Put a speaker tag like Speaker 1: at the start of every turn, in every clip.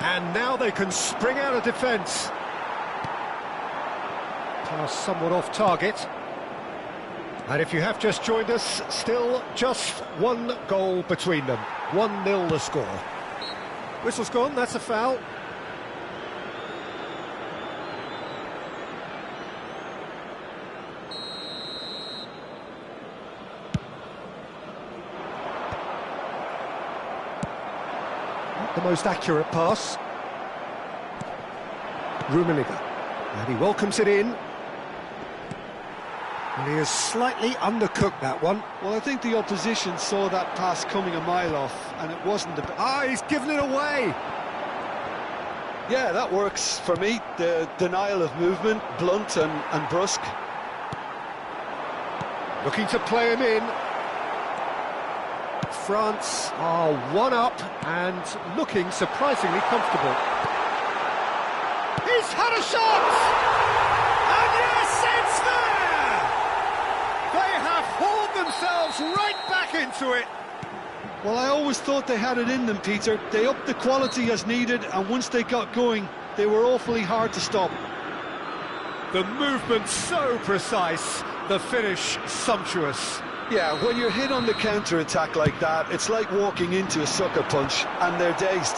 Speaker 1: And now they can spring out of defence. Pass somewhat off target. And if you have just joined us, still just one goal between them. 1-0 the score. Whistle's gone, that's a foul. Not the most accurate pass. Rummenigge. And he welcomes it in. And he has slightly undercooked that one.
Speaker 2: Well, I think the opposition saw that pass coming a mile off, and it wasn't a...
Speaker 1: Ah, he's given it away!
Speaker 2: Yeah, that works for me. The denial of movement, blunt and brusque.
Speaker 1: Looking to play him in. France are 1-up and looking surprisingly comfortable. He's had a shot! And yes, it's there! They have hauled themselves right back into it.
Speaker 2: Well, I always thought they had it in them, Peter. They upped the quality as needed, and once they got going, they were awfully hard to stop.
Speaker 1: The movement so precise, the finish sumptuous.
Speaker 2: Yeah, when you're hit on the counter-attack like that, it's like walking into a sucker punch, and they're dazed.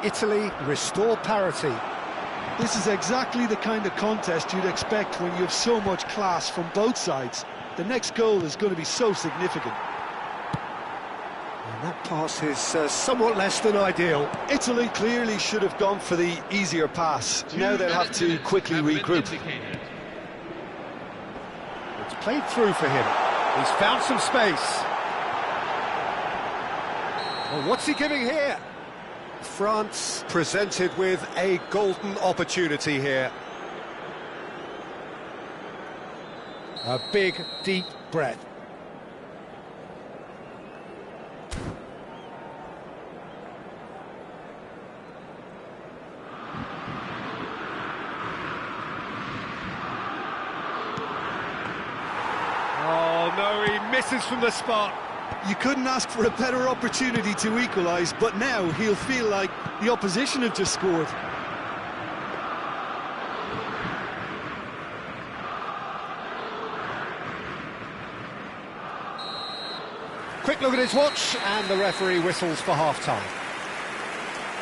Speaker 1: Italy restore parity.
Speaker 2: This is exactly the kind of contest you'd expect when you have so much class from both sides. The next goal is going to be so significant.
Speaker 1: And that pass is somewhat less than ideal.
Speaker 2: Italy clearly should have gone for the easier pass. Now they'll have to quickly regroup.
Speaker 1: It's played through for him. He's found some space. Well, what's he giving here? France presented with a golden opportunity here. A big, deep breath. Oh no, he misses from the spot.
Speaker 2: You couldn't ask for a better opportunity to equalise, but now he'll feel like the opposition have just scored.
Speaker 1: Quick look at his watch, and the referee whistles for half-time.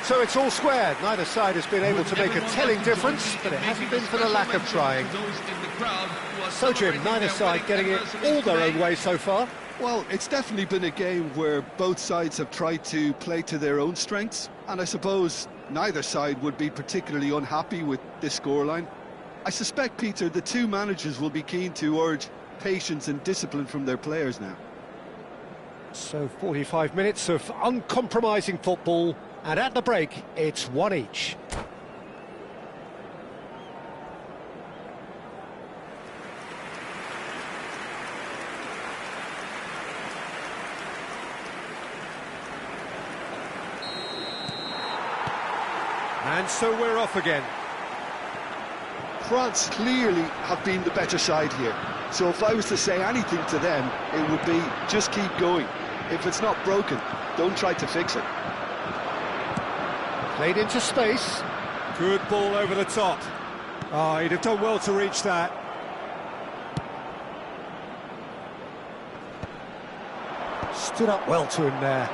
Speaker 1: So it's all squared. Neither side has been able to make a telling difference, but it hasn't been for the lack of trying. So, Jim, neither side getting it all their own way so far.
Speaker 2: Well, it's definitely been a game where both sides have tried to play to their own strengths, and I suppose neither side would be particularly unhappy with this scoreline. I suspect, Peter, the two managers will be keen to urge patience and discipline from their players now.
Speaker 1: So 45 minutes of uncompromising football, and at the break, it's one each. And so we're off again.
Speaker 2: France clearly have been the better side here. So if I was to say anything to them, it would be just keep going. If it's not broken, don't try to fix it.
Speaker 1: Played into space. Good ball over the top. Oh, he'd have done well to reach that. Stood up well to him there.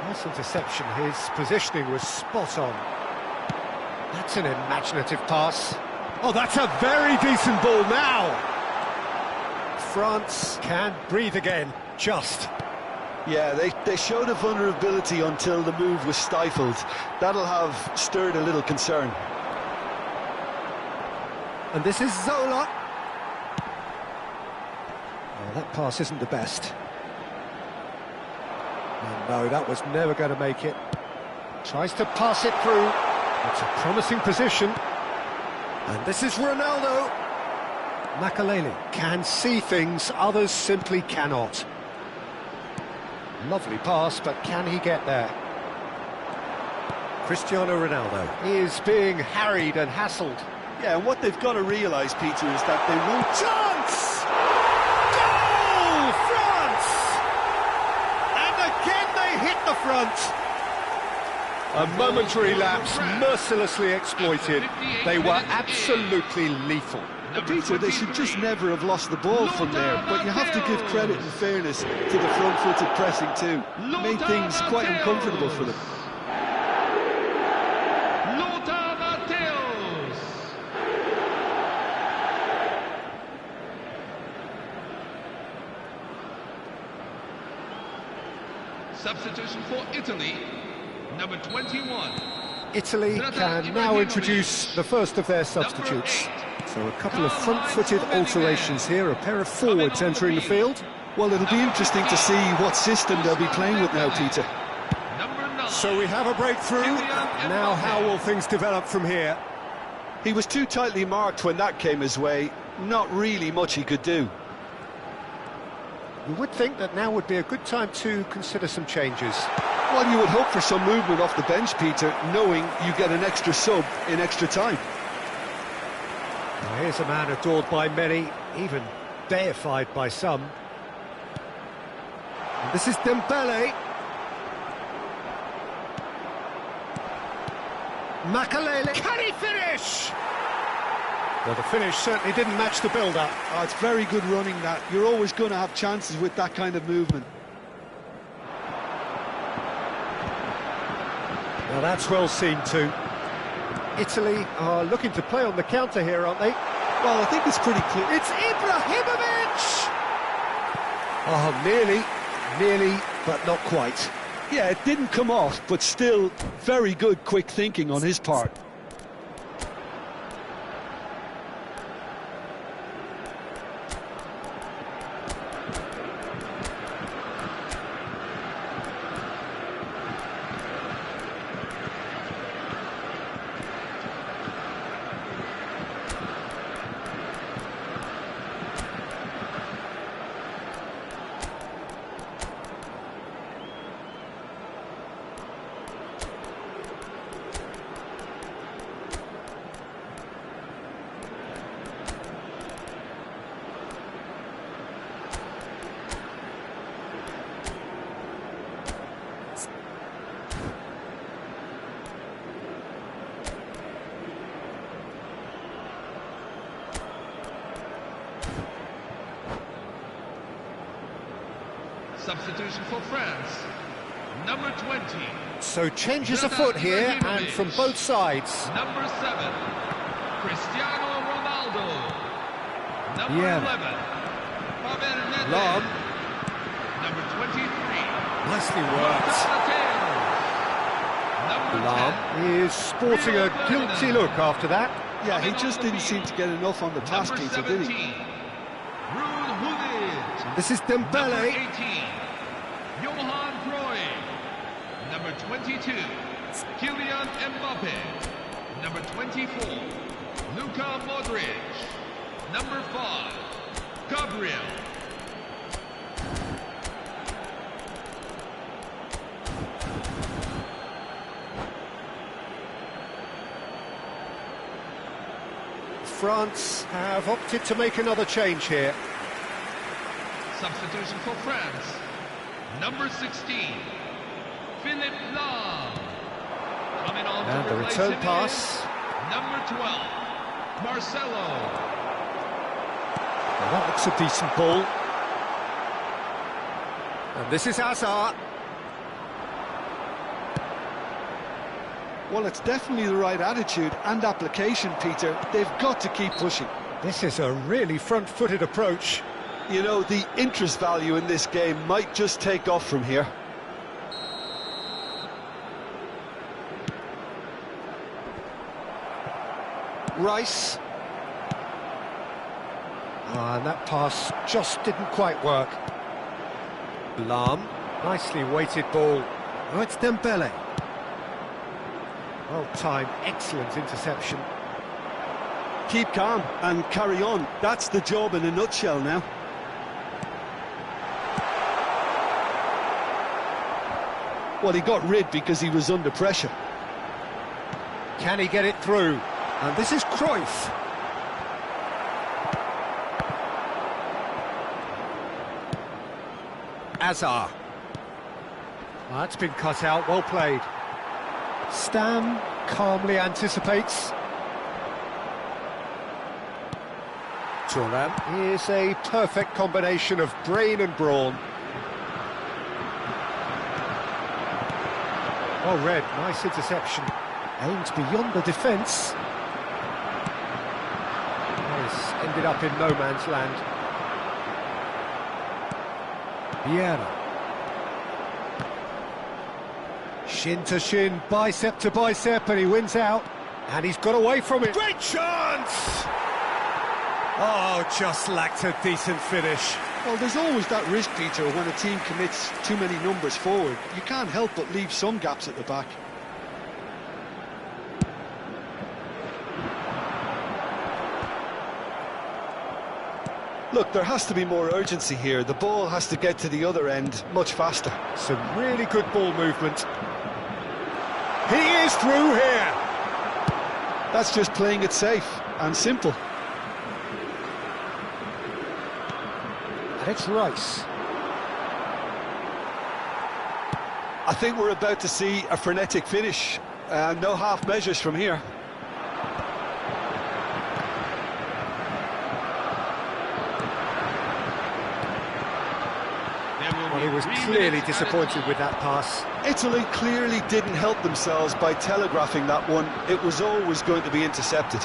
Speaker 1: Nice interception, his positioning was spot on. That's an imaginative pass. Oh, that's a very decent ball now. France can breathe again, just.
Speaker 2: Yeah, they showed a vulnerability until the move was stifled. That'll have stirred a little concern.
Speaker 1: And this is Zola. Oh, that pass isn't the best. Oh, no, that was never going to make it. Tries to pass it through. It's a promising position. And this is Ronaldo. Makelele can see things others simply cannot. Lovely pass, but can he get there? Cristiano Ronaldo is being harried and hassled.
Speaker 2: Yeah, and what they've got to realise, Peter, is that they won't...
Speaker 1: Chance! Goal! France! And again they hit the front. A momentary lapse, mercilessly exploited. They were absolutely lethal.
Speaker 2: But Peter, they should just never have lost the ball from there, but you have to give credit and fairness to the front-footed pressing too. Made things quite uncomfortable for them.
Speaker 3: Lothar Matthäus. Substitution for Italy, number 21.
Speaker 1: Italy can now introduce the first of their substitutes. So a couple of front-footed alterations here, a pair of forwards entering the field.
Speaker 2: Well, it'll be interesting to see what system they'll be playing with now, Peter.
Speaker 1: So we have a breakthrough. Now how will things develop from here?
Speaker 2: He was too tightly marked when that came his way. Not really much he could do.
Speaker 1: You would think that now would be a good time to consider some changes.
Speaker 2: Well, you would hope for some movement off the bench, Peter, knowing you get an extra sub in extra time.
Speaker 1: Now, here's a man adored by many, even deified by some. And this is Dembele. Makalele. Can he finish? Well, the finish certainly didn't match the build-up.
Speaker 2: Oh, it's very good running, that. You're always going to have chances with that kind of movement.
Speaker 1: Now that's well seen too. Italy are looking to play on the counter here, aren't they?
Speaker 2: Well, I think it's pretty clear.
Speaker 1: It's Ibrahimovic! Oh, nearly, but not quite.
Speaker 2: Yeah, it didn't come off, but still very good quick thinking on his part.
Speaker 3: Substitution for France, number 20.
Speaker 1: So changes afoot here, and from both sides.
Speaker 3: Number 7, Cristiano Ronaldo. Number 11, Pavel Nedved.
Speaker 1: Lahm.
Speaker 3: Number 23,
Speaker 1: Nicely worked.
Speaker 3: Number
Speaker 1: Lahm is sporting a guilty look after that.
Speaker 2: Yeah, he just didn't seem to get enough on the pass,
Speaker 3: Number
Speaker 2: Peter,
Speaker 3: 17,
Speaker 2: did he?
Speaker 3: Ruud Gullit.
Speaker 1: This is
Speaker 3: Number
Speaker 1: Dembele.
Speaker 3: 18, Johan Cruyff. Number 22, Kylian Mbappe. Number 24, Luka Modric. Number 5, Gabriel.
Speaker 1: France have opted to make another change here.
Speaker 3: Substitution for France. Number 16, Philipp Lahm. Coming on
Speaker 1: And
Speaker 3: to
Speaker 1: the
Speaker 3: replace
Speaker 1: return
Speaker 3: him
Speaker 1: pass.
Speaker 3: is number 12, Marcelo.
Speaker 1: Well, that looks a decent ball. And this is Hazard.
Speaker 2: Well, it's definitely the right attitude and application, Peter. They've got to keep pushing.
Speaker 1: This is a really front-footed approach.
Speaker 2: You know, the interest value in this game might just take off from here.
Speaker 1: Rice. And that pass just didn't quite work. Lahm. Nicely weighted ball. Oh, it's Dembele. Well timed, excellent interception.
Speaker 2: Keep calm and carry on. That's the job in a nutshell now. Well, he got rid because he was under pressure.
Speaker 1: Can he get it through? And this is Cruyff. Hazard. That's been cut out, well played. Stam calmly anticipates. Thuram is a perfect combination of brain and brawn. Well read, nice interception. Aimed beyond the defence. Nice, ended up in no man's land. Vieira. Shin to shin, bicep to bicep, and he wins out. And he's got away from it. Great chance! Oh, just lacked a decent finish.
Speaker 2: Well, there's always that risk, Peter, when a team commits too many numbers forward. You can't help but leave some gaps at the back. Look, there has to be more urgency here. The ball has to get to the other end much faster.
Speaker 1: Some really good ball movement. He is through here.
Speaker 2: That's just playing it safe and simple.
Speaker 1: And it's Rice.
Speaker 2: I think we're about to see a frenetic finish. No half measures from here.
Speaker 1: Well, he was clearly disappointed with that pass.
Speaker 2: Italy clearly didn't help themselves by telegraphing that one. It was always going to be intercepted.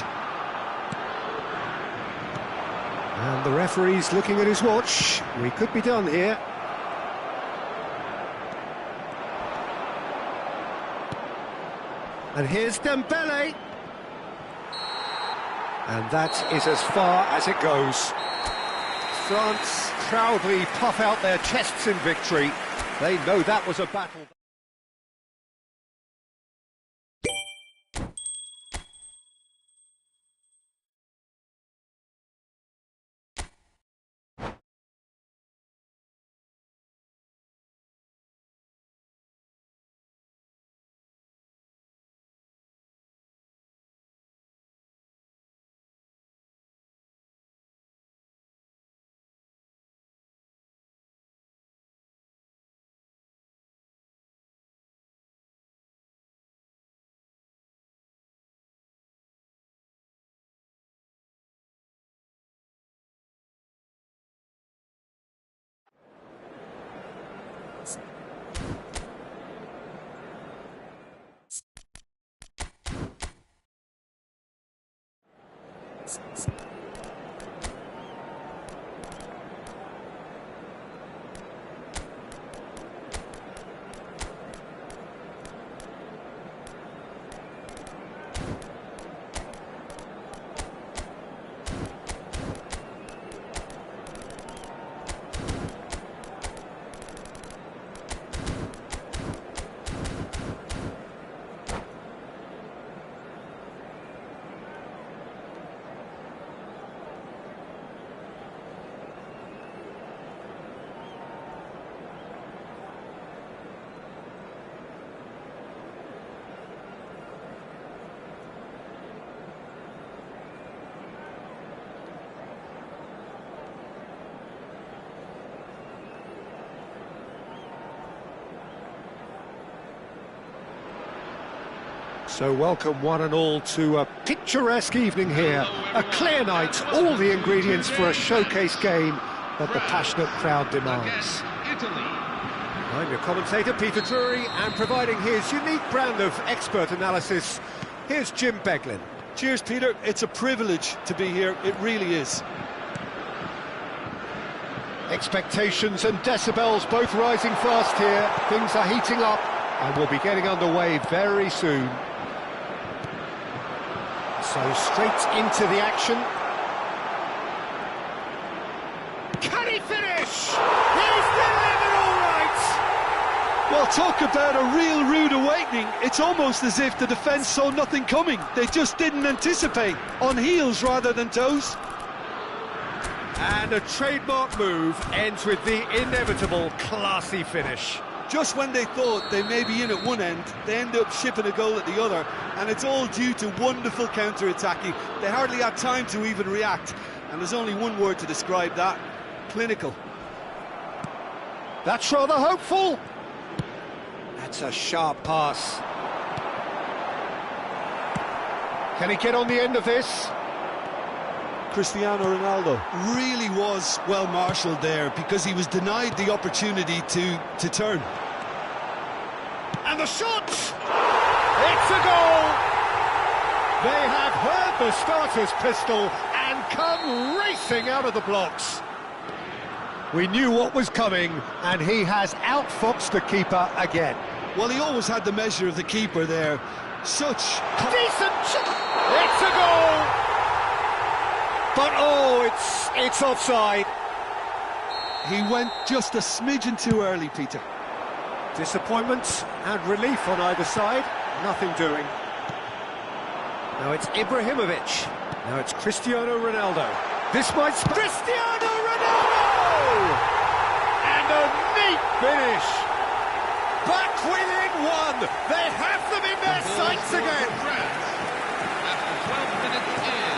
Speaker 1: And the referee's looking at his watch. We could be done here. And here's Dembele. And that is as far as it goes. France proudly puff out their chests in victory. They know that was a battle. So welcome one and all to a picturesque evening here. A clear night, all the ingredients for a showcase game that the passionate crowd demands. I'm your commentator, Peter Drury, and providing his unique brand of expert analysis, here's Jim Beglin.
Speaker 2: Cheers, Peter. It's a privilege to be here. It really is.
Speaker 1: Expectations and decibels both rising fast here. Things are heating up and we'll be getting underway very soon. So straight into the action. Can he finish? He's delivered all right!
Speaker 2: Well, talk about a real rude awakening. It's almost as if the defence saw nothing coming. They just didn't anticipate. On heels rather than toes.
Speaker 1: And a trademark move ends with the inevitable classy finish.
Speaker 2: Just when they thought they may be in at one end, they end up shipping a goal at the other, and it's all due to wonderful counter-attacking. They hardly had time to even react, and there's only one word to describe that: clinical.
Speaker 1: That's rather hopeful. That's a sharp pass. Can he get on the end of this?
Speaker 2: Cristiano Ronaldo really was well marshalled there because he was denied the opportunity to turn.
Speaker 1: And the shot! It's a goal! They have heard the starter's pistol and come racing out of the blocks. We knew what was coming, and he has outfoxed the keeper again.
Speaker 2: Well, he always had the measure of the keeper there. Such...
Speaker 1: Decent shot! It's a goal! But oh, it's offside.
Speaker 2: He went just a smidgen too early, Peter.
Speaker 1: Disappointment and relief on either side. Nothing doing. Now it's Ibrahimovic. Now it's Cristiano Ronaldo. This might... Cristiano Ronaldo! And a neat finish. Back within one. They have them in their sights again.
Speaker 3: After 12 minutes in.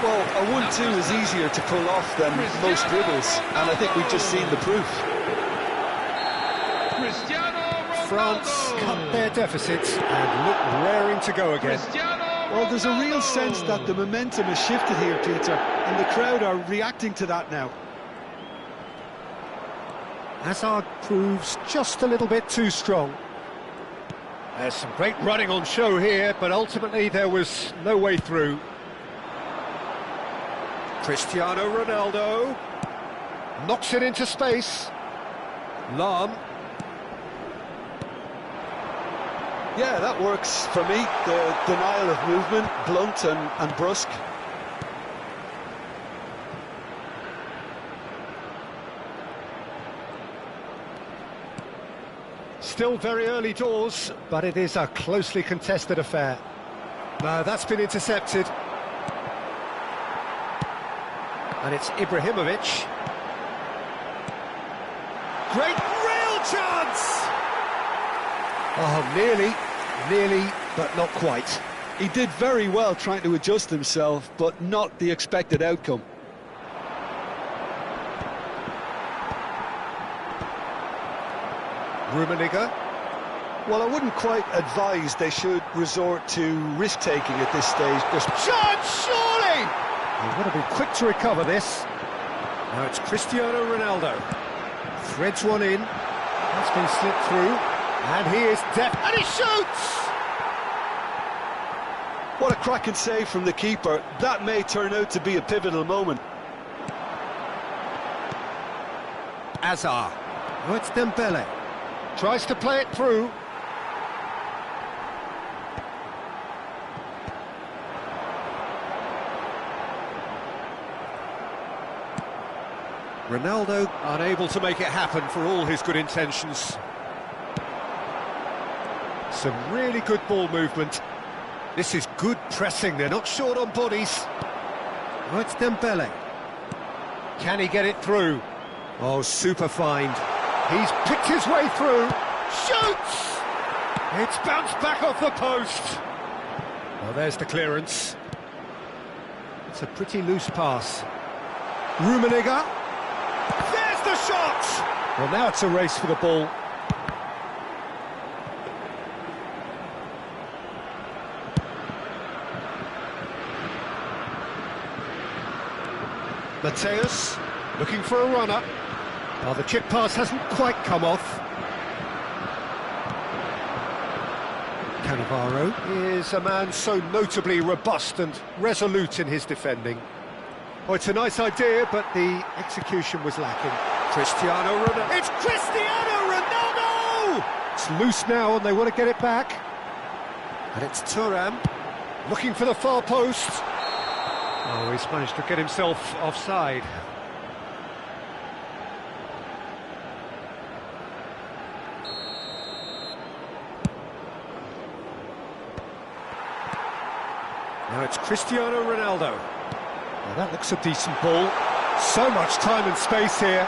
Speaker 2: Well, a 1-2 is easier to pull off than most dribbles, and I think we've just seen the proof.
Speaker 3: Cristiano Ronaldo.
Speaker 1: France cut their deficits and look raring to go again.
Speaker 3: Cristiano
Speaker 2: Well, there's a real
Speaker 3: Ronaldo.
Speaker 2: sense that the momentum has shifted here, Peter, and the crowd are reacting to that now.
Speaker 1: Hazard proves just a little bit too strong. There's some great running on show here, but ultimately there was no way through. Cristiano Ronaldo knocks it into space. Lahm.
Speaker 2: Yeah, that works for me. The denial of movement, blunt and brusque.
Speaker 1: Still very early doors, but it is a closely contested affair. Now that's been intercepted. And it's Ibrahimovic. Great, real chance! Oh, nearly, but not quite.
Speaker 2: He did very well trying to adjust himself, but not the expected outcome.
Speaker 1: Rummenigge.
Speaker 2: Well, I wouldn't quite advise they should resort to risk-taking at this stage.
Speaker 1: Chance, surely! You've got to be quick to recover this. Now it's Cristiano Ronaldo. Threads one in. That's been slipped through. And he is deft. And he shoots!
Speaker 2: What a cracking save from the keeper. That may turn out to be a pivotal moment.
Speaker 1: Hazard. Oh, it's Dembele. Tries to play it through. Ronaldo unable to make it happen for all his good intentions. Some really good ball movement. This is good pressing, they're not short on bodies. Oh, it's Dembele. Can he get it through? Oh, super find. He's picked his way through. Shoots! It's bounced back off the post. Well, there's the clearance. It's a pretty loose pass. Rummenigge. There's the shot! Well, now it's a race for the ball. Mateus, looking for a runner. Oh, the chip pass hasn't quite come off. Cannavaro is a man so notably robust and resolute in his defending. Oh, it's a nice idea, but the execution was lacking. Cristiano Ronaldo. It's Cristiano Ronaldo! It's loose now, and they want to get it back. And it's Thuram looking for the far post. Oh, he's managed to get himself offside. Now it's Cristiano Ronaldo. Well, that looks a decent ball. So much time and space here.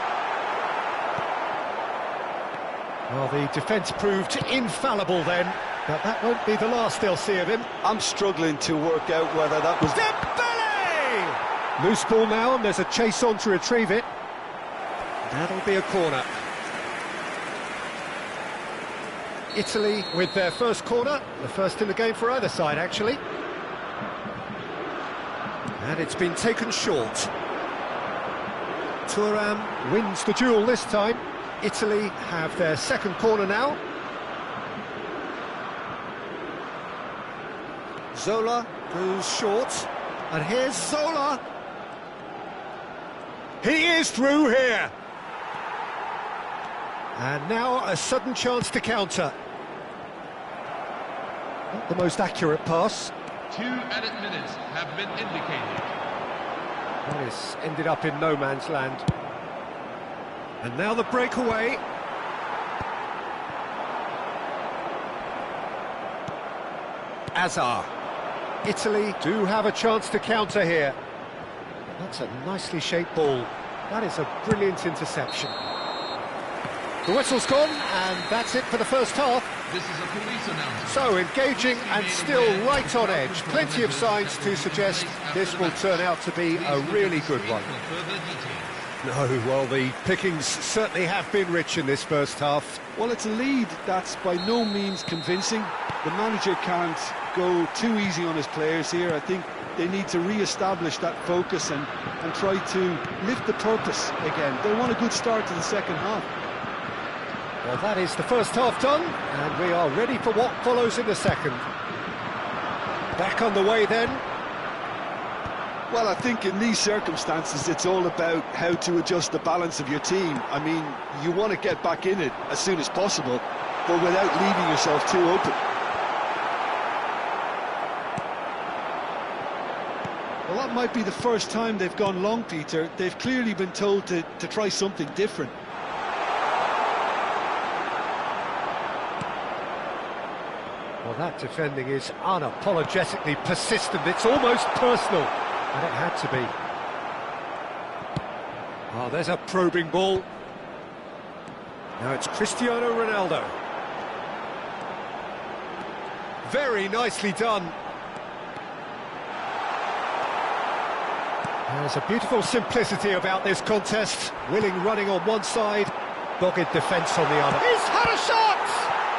Speaker 1: Well, the defence proved infallible then, but that won't be the last they'll see of him.
Speaker 2: I'm struggling to work out whether that was...
Speaker 1: Dembele! Loose ball now, and there's a chase on to retrieve it. That'll be a corner. Italy with their first corner, the first in the game for either side, actually. And it's been taken short. Thuram wins the duel this time. Italy have their second corner now. Zola goes short, and here's Zola. He is through here. And now a sudden chance to counter. Not the most accurate pass.
Speaker 3: 2 added minutes have been indicated.
Speaker 1: That has ended up in no man's land. And now the breakaway. Azar. Italy do have a chance to counter here. That's a nicely shaped ball. That is a brilliant interception. The whistle's gone, and that's it for the first half.
Speaker 3: This is a police announcement.
Speaker 1: So engaging and still right on edge. Plenty of signs to suggest this will turn out to be a really good one. No, well, the pickings certainly have been rich in this first half.
Speaker 2: Well, it's a lead that's by no means convincing. The manager can't go too easy on his players here. I think they need to re-establish that focus and try to lift the purpose again. They want a good start to the second half.
Speaker 1: Well, that is the first half done, and we are ready for what follows in the second. Back on the way then.
Speaker 2: Well, I think in these circumstances, it's all about how to adjust the balance of your team. I mean, you want to get back in it as soon as possible, but without leaving yourself too open. Well, that might be the first time they've gone long, Peter. They've clearly been told to try something different.
Speaker 1: Well, that defending is unapologetically persistent. It's almost personal, and it had to be. Oh, there's a probing ball. Now it's Cristiano Ronaldo. Very nicely done. There's a beautiful simplicity about this contest. Willing running on one side, dogged defence on the other. He's had a shot!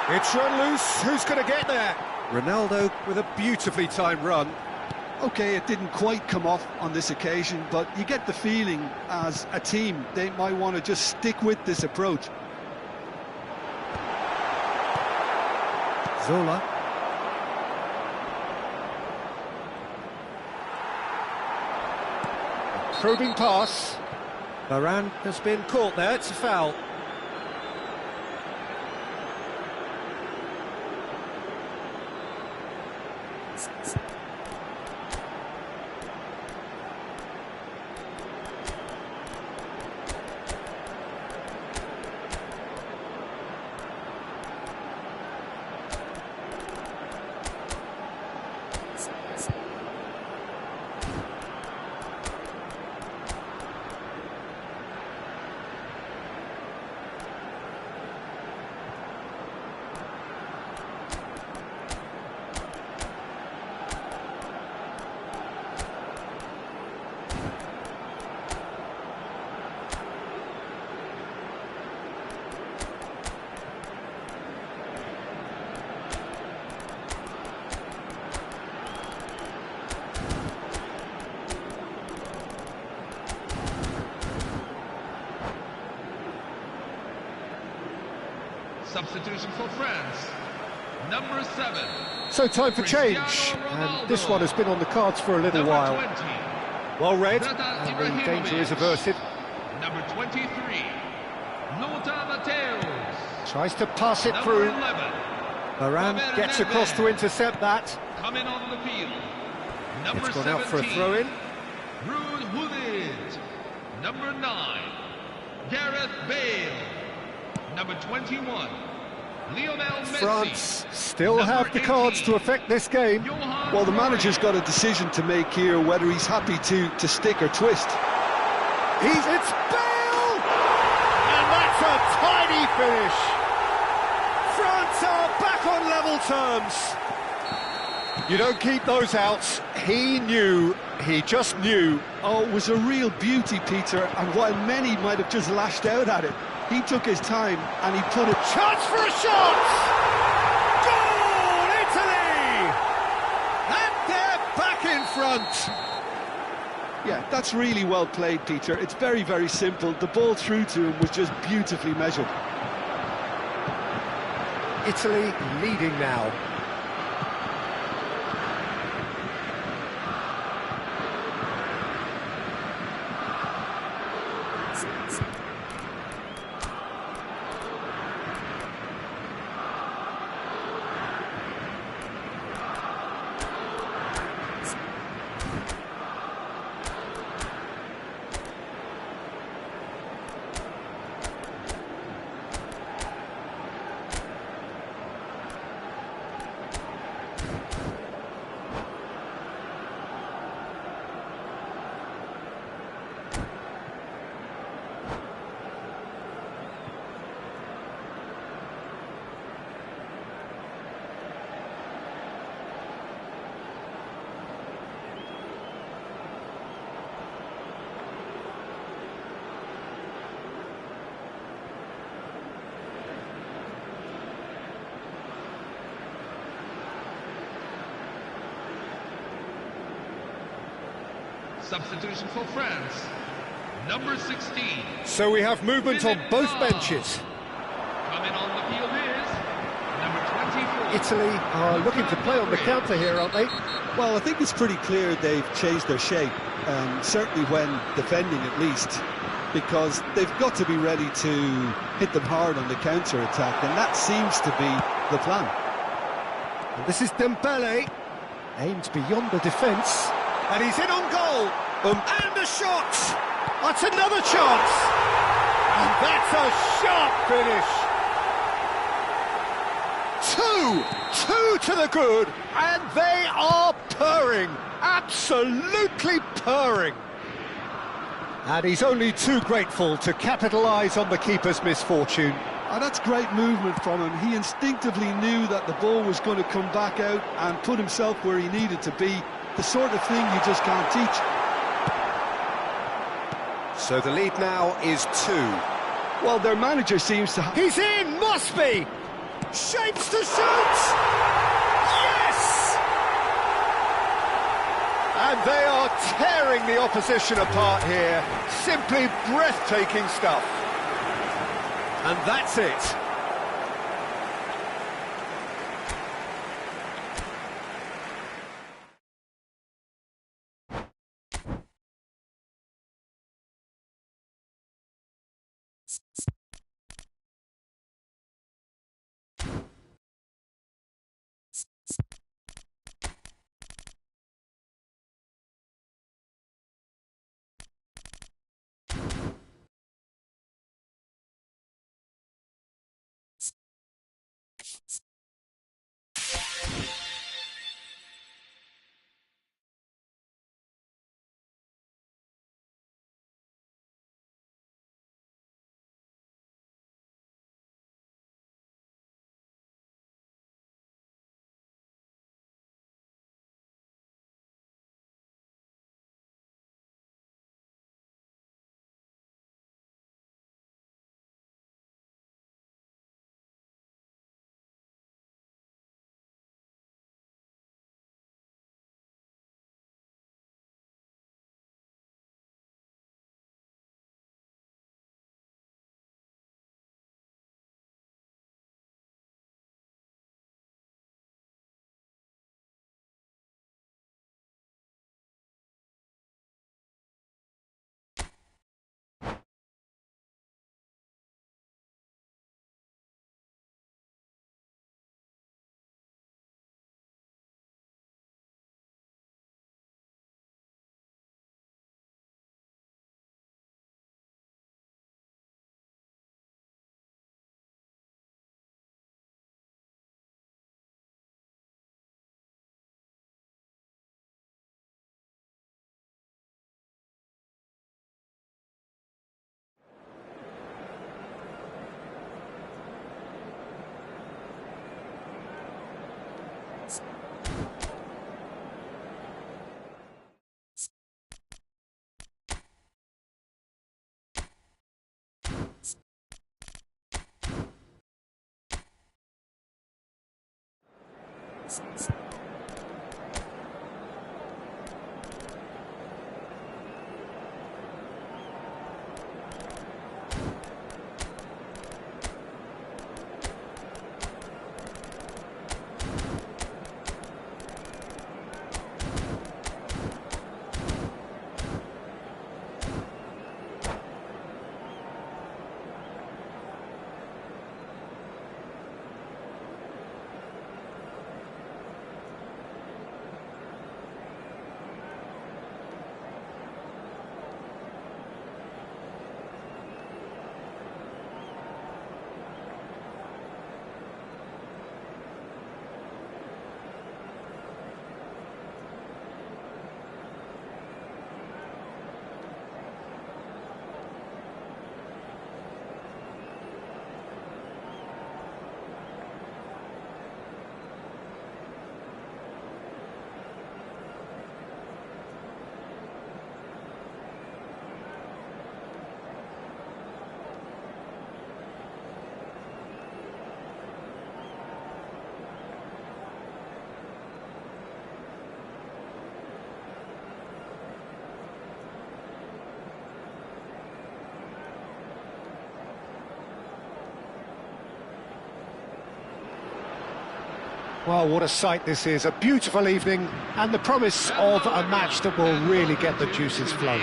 Speaker 1: It's run loose. Who's going to get there? Ronaldo with a beautifully timed run.
Speaker 2: OK, it didn't quite come off on this occasion, but you get the feeling as a team they might want to just stick with this approach.
Speaker 1: Zola. Probing pass. Varane has been caught there. It's a foul.
Speaker 3: Substitution for France, number 7.
Speaker 1: So time for change,
Speaker 3: Cristiano Ronaldo.
Speaker 1: and this one has been on the cards for a little
Speaker 3: Number
Speaker 1: while.
Speaker 3: 20.
Speaker 1: Well read,
Speaker 3: Zlatan
Speaker 1: and the
Speaker 3: Ibrahimovic.
Speaker 1: danger is averted.
Speaker 3: Number 23, Lothar Matthäus.
Speaker 1: Tries to pass it
Speaker 3: Number
Speaker 1: through.
Speaker 3: 11,
Speaker 1: Varane
Speaker 3: Robert
Speaker 1: gets
Speaker 3: Neves.
Speaker 1: across to intercept that.
Speaker 3: coming on the field. Number
Speaker 1: It's gone
Speaker 3: 17,
Speaker 1: out for a throw-in.
Speaker 3: Ruud Gullit. Number 9, Gareth Bale. Number 21, Lionel Messi.
Speaker 1: France still
Speaker 3: Number
Speaker 1: have the cards
Speaker 3: 18,
Speaker 1: to affect this game.
Speaker 3: Johan
Speaker 2: Well, the
Speaker 3: Cruyff.
Speaker 2: manager's got a decision to make here, whether he's happy to stick or twist.
Speaker 1: It's Bale! And that's a tidy finish. France are back on level terms. You don't keep those out. He just knew.
Speaker 2: Oh, it was a real beauty, Peter, and while many might have just lashed out at it, he took his time and he put it...
Speaker 1: Chance for a shot! front.
Speaker 2: Yeah, that's really well played, Peter. It's very, very simple. The ball through to him was just beautifully measured.
Speaker 1: Italy leading now.
Speaker 3: Substitution for France, number 16.
Speaker 1: So we have movement on both benches.
Speaker 3: Coming on the field is number 24.
Speaker 1: Italy are looking to play on the counter here, aren't they?
Speaker 2: Well, I think it's pretty clear they've changed their shape, certainly when defending at least, because they've got to be ready to hit them hard on the counter-attack, and that seems to be the plan.
Speaker 1: And this is Dembele, aimed beyond the defence, and he's in on goal. And a shot! That's another chance! And that's a sharp finish! Two to the good, and they are purring, absolutely purring. And he's only too grateful to capitalise on the keeper's misfortune.
Speaker 2: Oh, that's great movement from him. He instinctively knew that the ball was going to come back out and put himself where he needed to be. The sort of thing you just can't teach.
Speaker 1: So the lead now is 2.
Speaker 2: Well, their manager seems to...
Speaker 1: He's in, must be! Shapes to shoot! Yes! And they are tearing the opposition apart here. Simply breathtaking stuff. And that's it. Well, what a sight this is, a beautiful evening, and the promise of a match that will really get the juices flowing.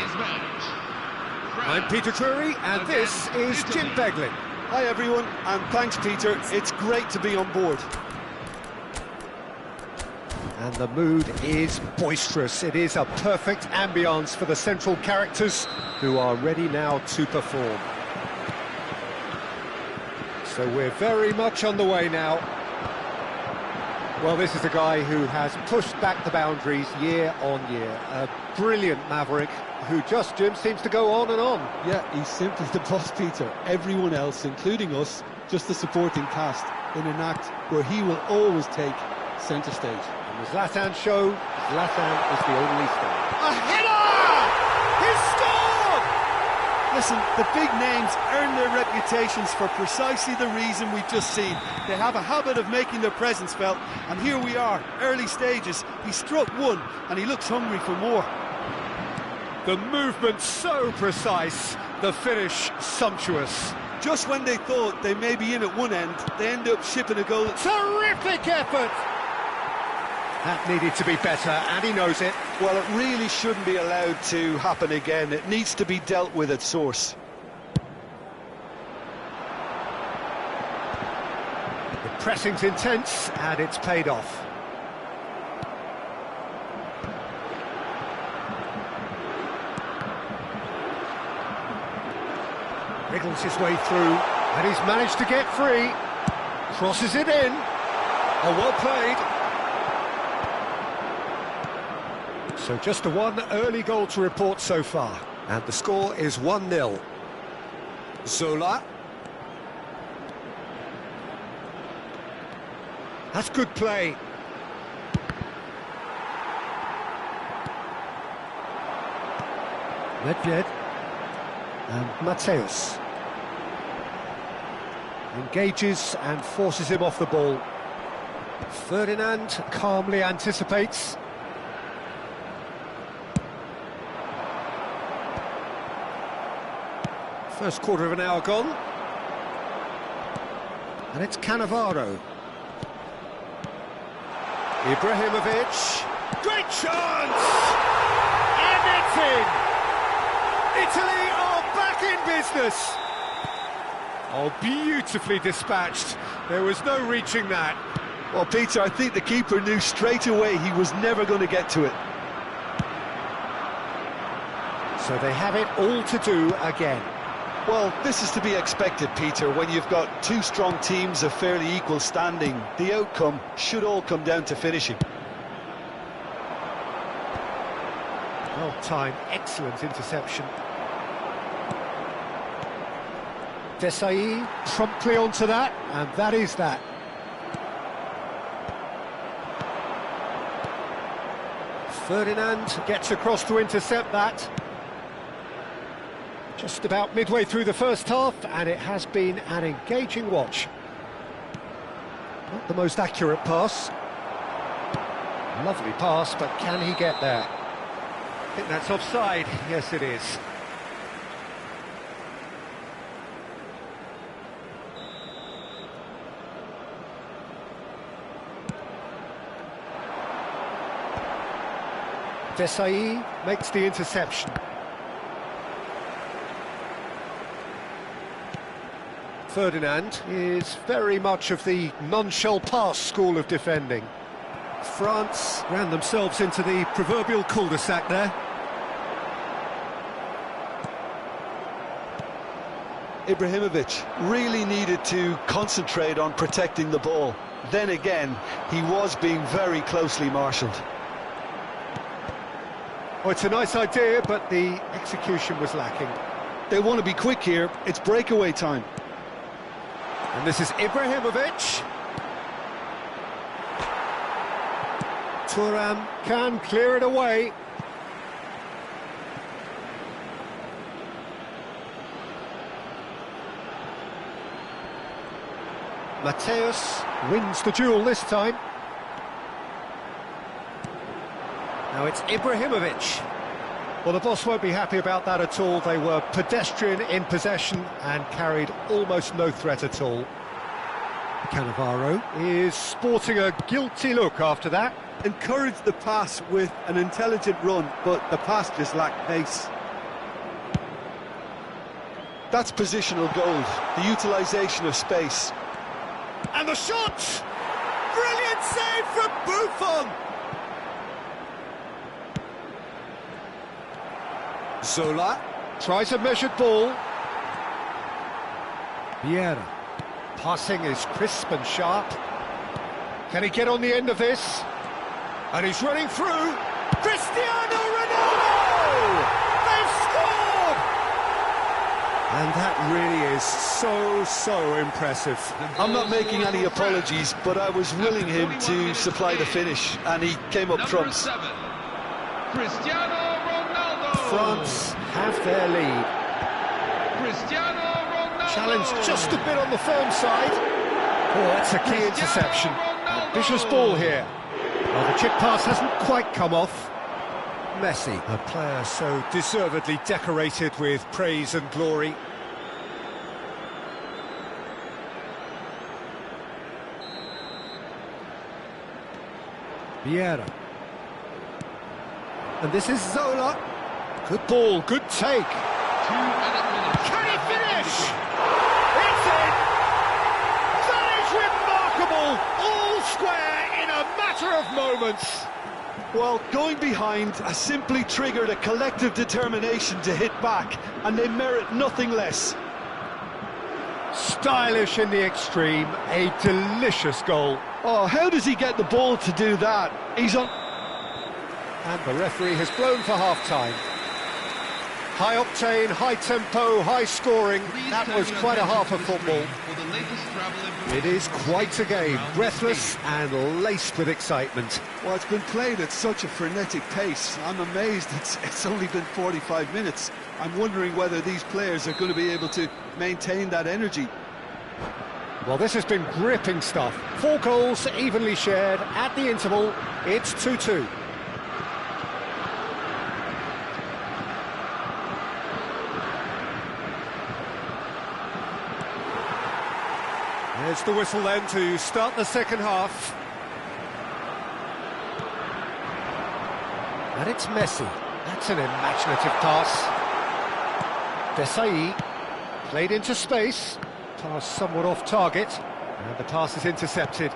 Speaker 1: I'm Peter Drury, and this is Jim Beglin.
Speaker 2: Hi everyone, and thanks Peter, it's great to be on board.
Speaker 1: And the mood is boisterous. It is a perfect ambience for the central characters who are ready now to perform. So we're very much on the way now. Well, this is a guy who has pushed back the boundaries year on year. A brilliant maverick who just, Jim, seems to go on and on.
Speaker 2: Yeah, he's simply the boss, Peter. Everyone else, including us, just the supporting cast in an act where he will always take centre stage.
Speaker 1: And the Zlatan show, Zlatan is the only star.
Speaker 2: A header! He's scored! Listen, the big names earn their reputations for precisely the reason we've just seen. They have a habit of making their presence felt, and here we are, early stages. He struck one, and he looks hungry for more.
Speaker 1: The movement so precise, the finish sumptuous.
Speaker 2: Just when they thought they may be in at one end, they end up shipping a goal.
Speaker 1: Terrific effort! That needed to be better, and he knows it.
Speaker 2: Well, it really shouldn't be allowed to happen again. It needs to be dealt with at source.
Speaker 1: The pressing's intense, and it's paid off. Wriggles his way through, and he's managed to get free. Crosses it in. Oh, well played. So just the one early goal to report so far. And the score is 1-0. Zola. That's good play. Nedved. And Mateus. Engages and forces him off the ball. Ferdinand calmly anticipates. First quarter of an hour gone. And it's Cannavaro. Ibrahimovic. Great chance! And it's in! Italy are back in business! Oh, beautifully dispatched. There was no reaching that.
Speaker 2: Well, Peter, I think the keeper knew straight away he was never going to get to it.
Speaker 1: So they have it all to do again.
Speaker 2: Well, this is to be expected, Peter. When you've got two strong teams of fairly equal standing, the outcome should all come down to finishing.
Speaker 1: Well timed, excellent interception. Desailly promptly onto that, and that is that. Ferdinand gets across to intercept that. Just about midway through the first half, and it has been an engaging watch. Not the most accurate pass. Lovely pass, but can he get there? I think that's offside. Yes, it is. Desailly makes the interception. Ferdinand is very much of the non-shall-pass school of defending. France ran themselves into the proverbial cul-de-sac there.
Speaker 2: Ibrahimovic really needed to concentrate on protecting the ball. Then again, he was being very closely marshalled.
Speaker 1: Well, it's a nice idea, but the execution was lacking.
Speaker 2: They want to be quick here. It's breakaway time.
Speaker 1: And this is Ibrahimovic. Thuram can clear it away. Mateus wins the duel this time. Now it's Ibrahimovic. Well, the boss won't be happy about that at all. They were pedestrian in possession and carried almost no threat at all. Cannavaro is sporting a guilty look after that.
Speaker 2: Encouraged the pass with an intelligent run, but the pass just lacked pace. That's positional gold, the utilisation of space.
Speaker 1: And the shot!
Speaker 2: Brilliant save from Buffon!
Speaker 1: Zola tries a measured ball. Vieira. Passing is crisp and sharp. Can he get on the end of this? And he's running through. Cristiano Ronaldo! They've scored! And that really is so impressive.
Speaker 2: I'm not making any apologies, but I was willing him to supply the finish, and he came up trumps.
Speaker 3: 7, Cristiano Ronaldo.
Speaker 1: France have their lead.
Speaker 3: Cristiano Ronaldo.
Speaker 1: Challenge just a bit on the firm side. Oh, that's a key interception. Vicious ball here. Well, the chip pass hasn't quite come off. Messi, a player so deservedly decorated with praise and glory. Vieira. And this is Zola. Good ball, good take.
Speaker 3: 2 minutes.
Speaker 1: Can he finish? It's in! That is remarkable! All square in a matter of moments.
Speaker 2: Well, going behind has simply triggered a collective determination to hit back, and they merit nothing less.
Speaker 1: Stylish in the extreme, a delicious goal.
Speaker 2: Oh, how does he get the ball to do that? He's on...
Speaker 1: And the referee has blown for half-time. High octane, high tempo, high scoring. That was quite a half of football. It is quite a game, breathless and laced with excitement.
Speaker 2: Well, it's been played at such a frenetic pace. I'm amazed it's only been 45 minutes. I'm wondering whether these players are going to be able to maintain that energy.
Speaker 1: Well, this has been gripping stuff. 4 goals evenly shared at the interval. It's 2-2. There's the whistle then to start the second half. And it's Messi. That's an imaginative pass. Desailly played into space. Pass somewhat off target. And the pass is intercepted.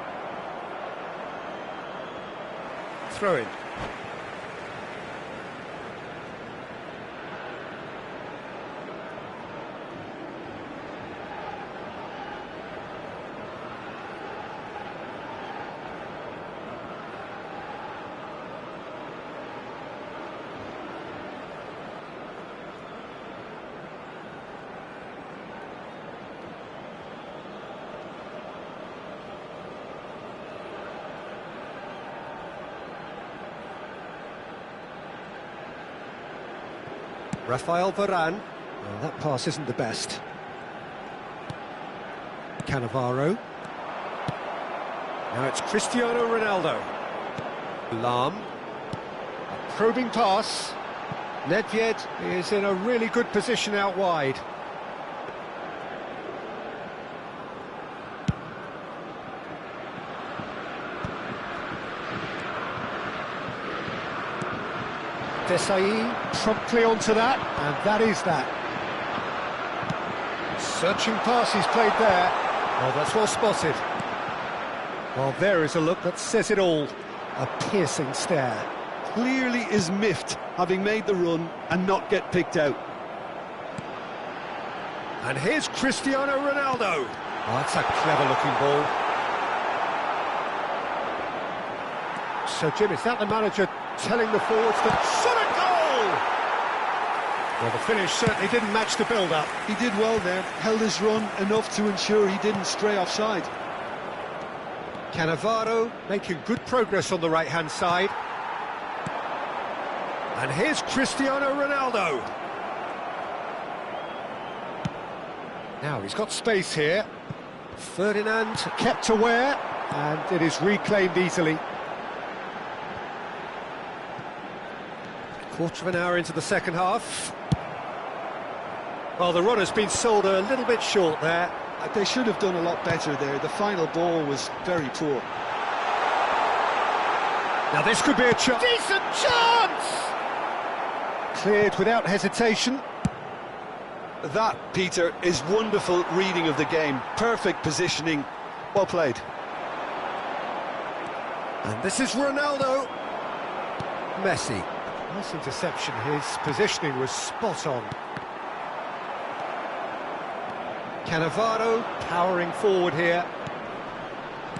Speaker 1: Throw in. Rafael Varane. Well, that pass isn't the best. Cannavaro. Now it's Cristiano Ronaldo. Lahm. A probing pass. Nedved is in a really good position out wide. Desailly promptly onto that, and that is that. Searching pass he's played there. Oh, that's well spotted. Well, there is a look that says it all. A piercing stare.
Speaker 2: Clearly is miffed, having made the run and not get picked out.
Speaker 1: And here's Cristiano Ronaldo. Oh, that's a clever-looking ball. So, Jim, is that the manager telling the forwards that shot a goal? Well, the finish certainly didn't match the build-up.
Speaker 2: He did well there, held his run enough to ensure he didn't stray offside.
Speaker 1: Cannavaro making good progress on the right-hand side. And here's Cristiano Ronaldo. Now, he's got space here. Ferdinand kept aware, and it is reclaimed easily. Quarter of an hour into the second half. Well, the run has been sold a little bit short there.
Speaker 2: They should have done a lot better there. The final ball was very poor.
Speaker 1: Now this could be a chance. Decent chance! Cleared without hesitation.
Speaker 2: That, Peter, is wonderful reading of the game. Perfect positioning. Well played.
Speaker 1: And this is Ronaldo. Messi. Nice interception. His positioning was spot on. Cannavaro powering forward here.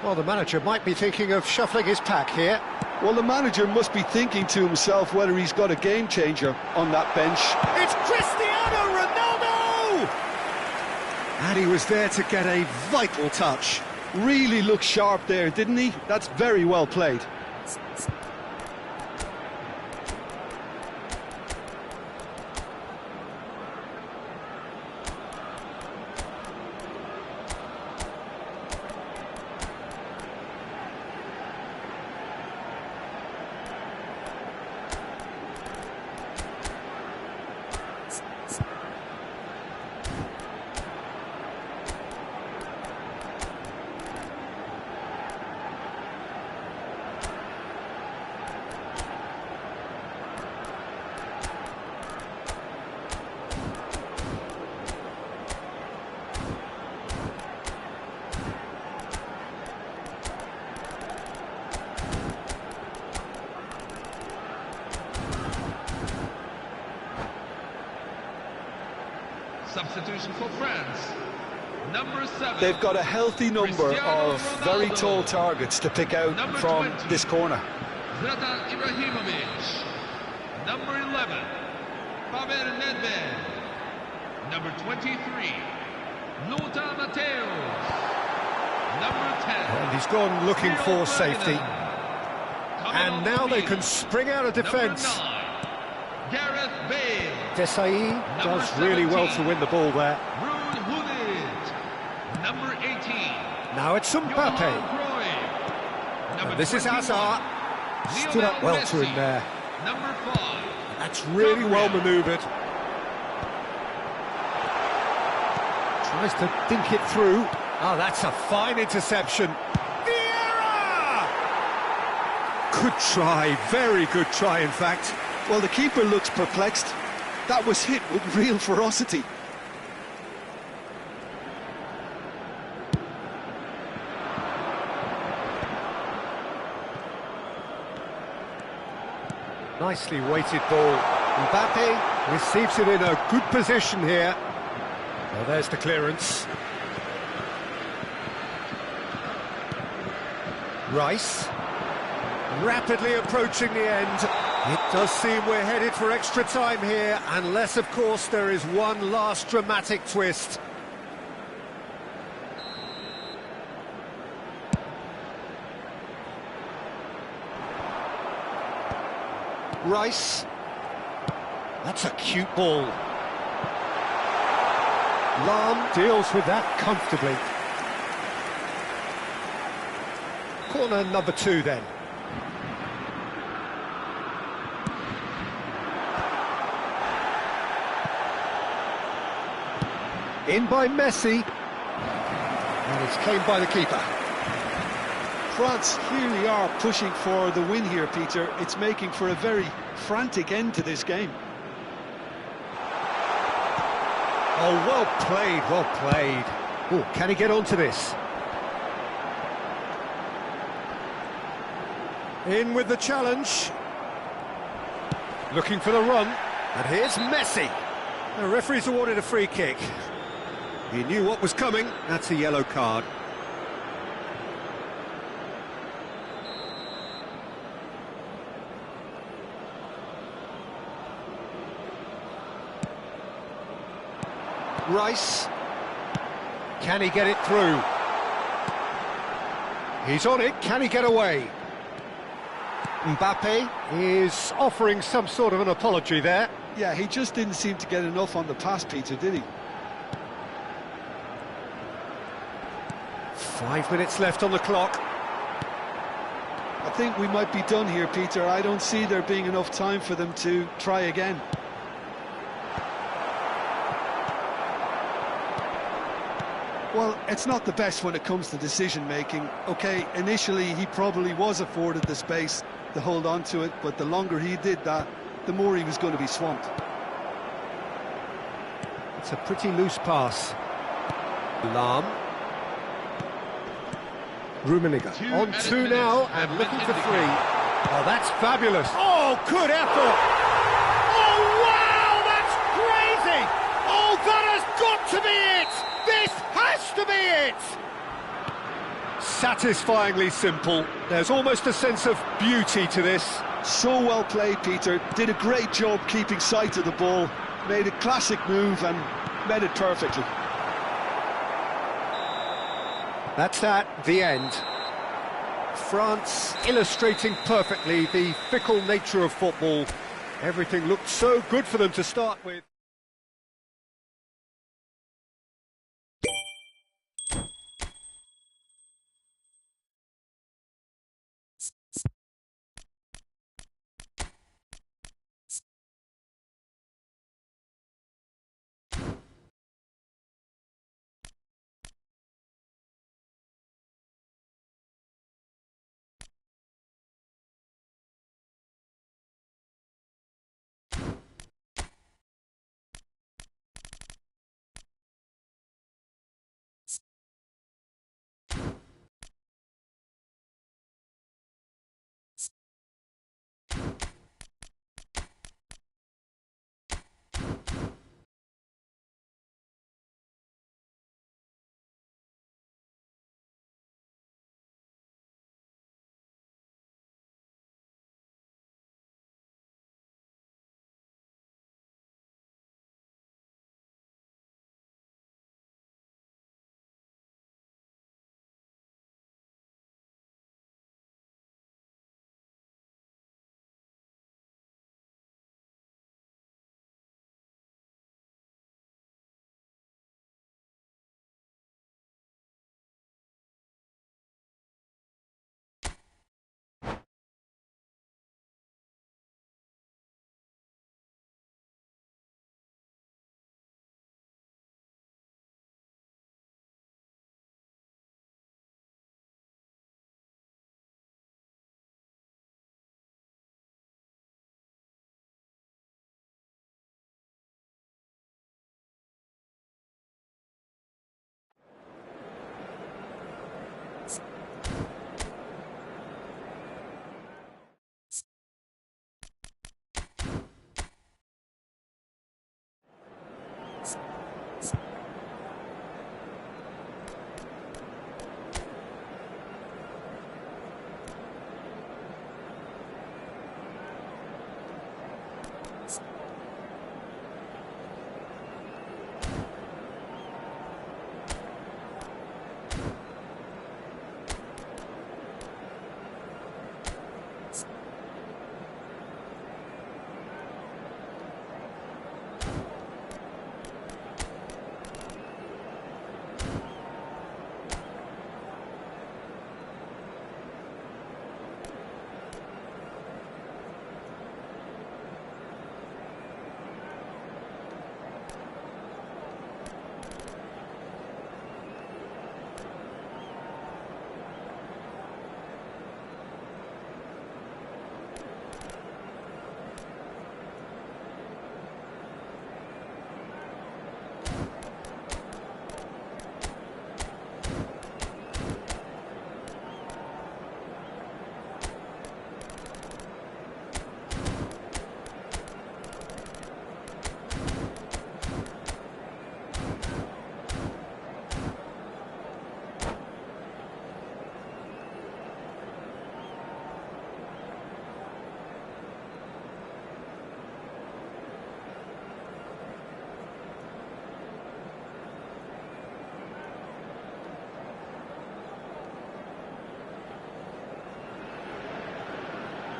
Speaker 1: Well, the manager might be thinking of shuffling his pack here.
Speaker 2: Well, the manager must be thinking to himself whether he's got a game changer on that bench.
Speaker 1: It's Cristiano Ronaldo! And he was there to get a vital touch.
Speaker 2: Really looked sharp there, didn't he? That's very well played.
Speaker 3: Substitution for France. Number 7.
Speaker 2: They've got a healthy number of very tall targets to pick out from
Speaker 3: 20,
Speaker 2: this corner.
Speaker 3: Zlatan Ibrahimovic. Number 11. Pavel Nedved. Number 23. Lothar Matthäus. Number 10.
Speaker 1: And he's gone looking for safety. And now they can spring out of defence.
Speaker 3: Gareth Bale.
Speaker 1: Desailly does really well to win the ball there.
Speaker 3: Ruud Gullit. Number 18.
Speaker 1: Now it's Mbappe.
Speaker 3: Johan Cruyff. Number
Speaker 1: And this is
Speaker 3: 21.
Speaker 1: Hazard. Stood up well to him there.
Speaker 3: Number 5.
Speaker 1: That's really well manoeuvred. Tries to dink it through. Oh, that's a fine interception. Vieira! Good try, very good try, in fact.
Speaker 2: Well, the keeper looks perplexed. That was hit with real ferocity.
Speaker 1: Nicely weighted ball. Mbappe receives it in a good position here. Well, there's the clearance. Rice. Rapidly approaching the end. It does seem we're headed for extra time here, unless, of course, there is one last dramatic twist. Rice. That's a cute ball. Lahm deals with that comfortably. Corner number 2 then. In by Messi. And it's claimed by the keeper.
Speaker 2: France really are pushing for the win here, Peter. It's making for a very frantic end to this game.
Speaker 1: Oh, well played, well played. Oh, can he get onto this? In with the challenge. Looking for the run. And here's Messi. The referee's awarded a free kick. He knew what was coming. That's a yellow card. Rice. Can he get it through? He's on it. Can he get away? Mbappe is offering some sort of an apology there.
Speaker 2: Yeah, he just didn't seem to get enough on the pass, Peter, did he?
Speaker 1: 5 minutes left on the clock.
Speaker 2: I think we might be done here, Peter. I don't see there being enough time for them to try again. Well, it's not the best when it comes to decision-making. OK, initially he probably was afforded the space to hold on to it, but the longer he did that, the more he was going to be swamped.
Speaker 1: It's a pretty loose pass. Lahm. Rummenigge on 2 now and looking for 3. Oh, that's fabulous. Oh, good effort. Oh, wow, that's crazy. Oh, that has got to be it. This has to be it. Satisfyingly simple. There's almost a sense of beauty to this.
Speaker 2: So well played, Peter. Did a great job keeping sight of the ball. Made a classic move and met it perfectly.
Speaker 1: That's that, the end. France illustrating perfectly the fickle nature of football. Everything looked so good for them to start with.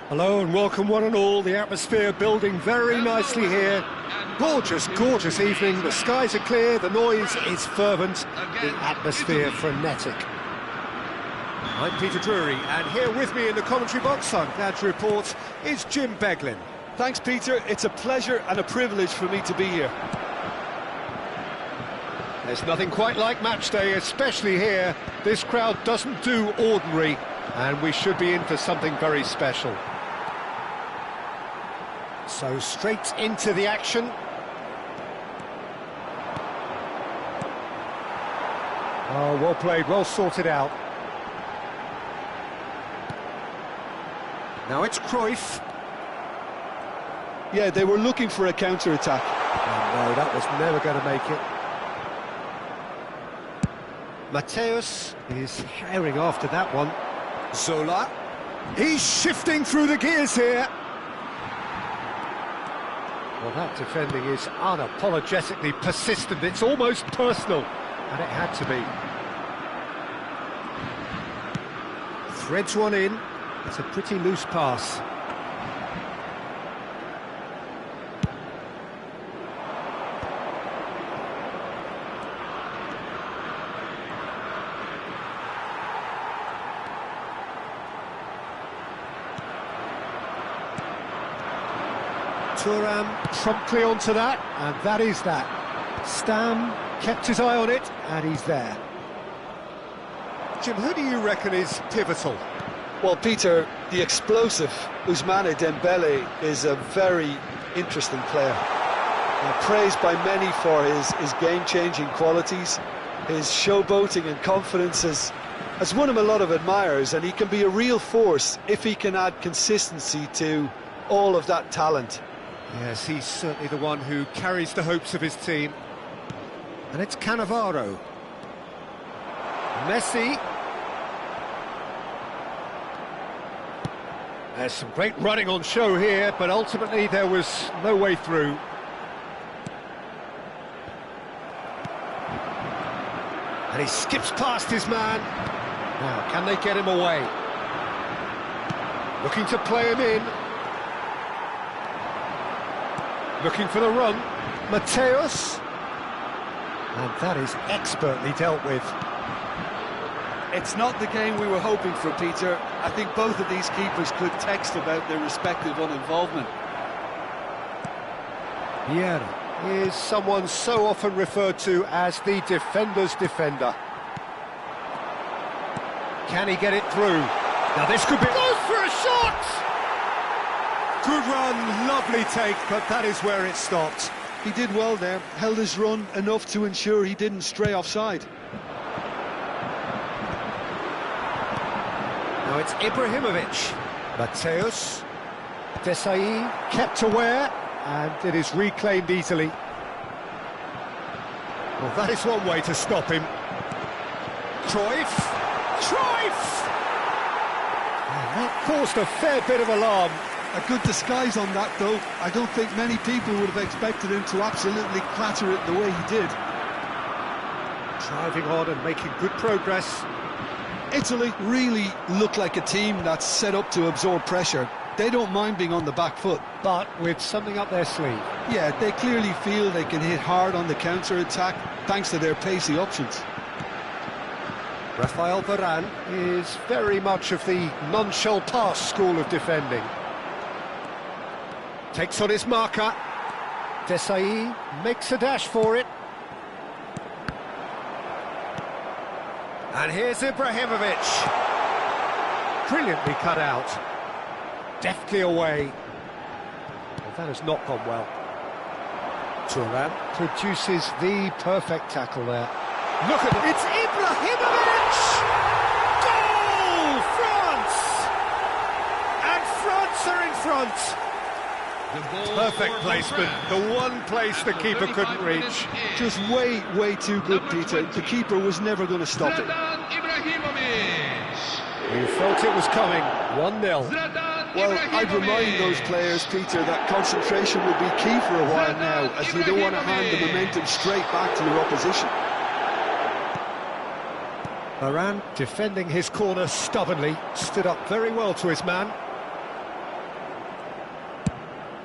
Speaker 1: Hello and welcome one and all. The atmosphere building very nicely here. Gorgeous, gorgeous evening. The skies are clear, the noise is fervent, the atmosphere frenetic. I'm Peter Drury, and here with me in the commentary box, I'm glad to report, is Jim Beglin.
Speaker 2: Thanks, Peter. It's a pleasure and a privilege for me to be here.
Speaker 1: There's nothing quite like match day, especially here. This crowd doesn't do ordinary, and we should be in for something very special. So straight into the action. Oh, well played, well sorted out. Now it's Cruyff.
Speaker 2: Yeah, they were looking for a counter-attack.
Speaker 1: Oh, no, that was never going to make it. Mateus is herring after that one. Zola. He's shifting through the gears here. Well, that defending is unapologetically persistent. It's almost personal, and it had to be. Threads one in. It's a pretty loose pass. Thuram promptly onto that, and that is that. Stam kept his eye on it, and he's there. Jim, who do you reckon is pivotal?
Speaker 2: Well, Peter, the explosive Ousmane Dembele is a very interesting player. Praised by many for his game-changing qualities. His showboating and confidence has won him a lot of admirers, and he can be a real force if he can add consistency to all of that talent.
Speaker 1: Yes, he's certainly the one who carries the hopes of his team. And it's Cannavaro. Messi. There's some great running on show here, but ultimately there was no way through. And he skips past his man. Now, can they get him away? Looking to play him in. Looking for the run. Mateus. And that is expertly dealt with.
Speaker 2: It's not the game we were hoping for, Peter. I think both of these keepers could text about their respective uninvolvement.
Speaker 1: Vieira is someone so often referred to as the defender's defender. Can he get it through? Now this could be... Goes for a shot! Good run, lovely take, but that is where it stopped.
Speaker 2: He did well there, held his run enough to ensure he didn't stray offside.
Speaker 1: Now it's Ibrahimovic. Mateus. Desailly kept aware, and it is reclaimed easily. Well, that is one way to stop him. Cruyff! Cruyff! And that caused a fair bit of alarm.
Speaker 2: A good disguise on that, though. I don't think many people would have expected him to absolutely clatter it the way he did.
Speaker 1: Driving on and making good progress.
Speaker 2: Italy really look like a team that's set up to absorb pressure. They don't mind being on the back foot.
Speaker 1: But with something up their sleeve.
Speaker 2: Yeah, they clearly feel they can hit hard on the counter-attack thanks to their pacey options.
Speaker 1: Rafael Varane is very much of the non-shall-pass school of defending. Takes on his marker. Desailly makes a dash for it. And here's Ibrahimovic. Brilliantly cut out. Deftly away. Well, that has not gone well. Thuram produces the perfect tackle there. Look at it. It's Ibrahimovic! Goal! France! And France are in front. Perfect placement, the one place the keeper couldn't reach.
Speaker 2: Just way too good, Peter. The keeper was never going to stop it.
Speaker 1: You felt it was coming, 1-0.
Speaker 2: Well, I'd remind those players, Peter, that concentration will be key for a while now, as you don't want to hand the momentum straight back to your opposition.
Speaker 1: Varane defending his corner stubbornly, stood up very well to his man.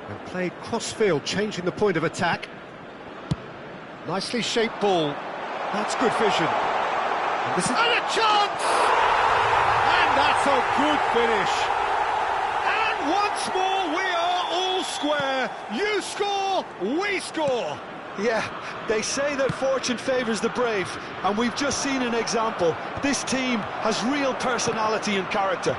Speaker 1: And played cross-field, changing the point of attack. Nicely shaped ball. That's good vision. And this is a chance! And that's a good finish. And once more, we are all square. You score, we score.
Speaker 2: Yeah, they say that fortune favours the brave, and we've just seen an example. This team has real personality and character.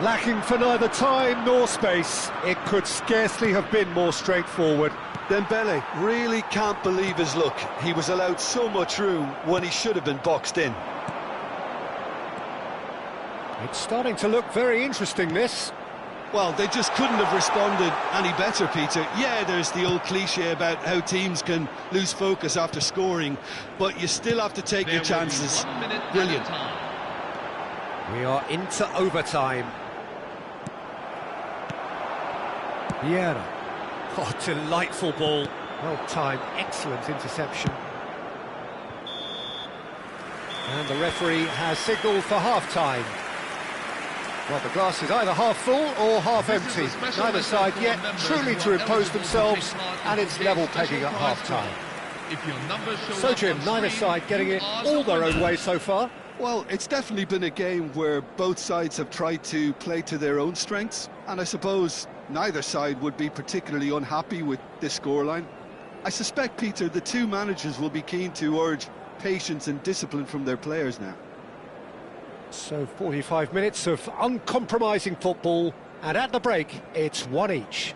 Speaker 1: Lacking for neither time nor space, it could scarcely have been more straightforward.
Speaker 2: Dembele really can't believe his luck. He was allowed so much room when he should have been boxed in.
Speaker 1: It's starting to look very interesting, this.
Speaker 2: Well, they just couldn't have responded any better, Peter. Yeah, there's the old cliche about how teams can lose focus after scoring, but you still have to take your chances. Brilliant.
Speaker 1: We are into overtime. Vieira. Oh, delightful ball. Well timed, excellent interception. And the referee has signalled for half-time. Well, the glass is either half full or half empty. Neither side yet truly to impose themselves, and it's level pegging at half-time. So, Jim, neither side getting it all their own way so far.
Speaker 2: Well, it's definitely been a game where both sides have tried to play to their own strengths, and I suppose neither side would be particularly unhappy with this scoreline. I suspect, Peter, the two managers will be keen to urge patience and discipline from their players now.
Speaker 1: So 45 minutes of uncompromising football, and at the break, it's one each.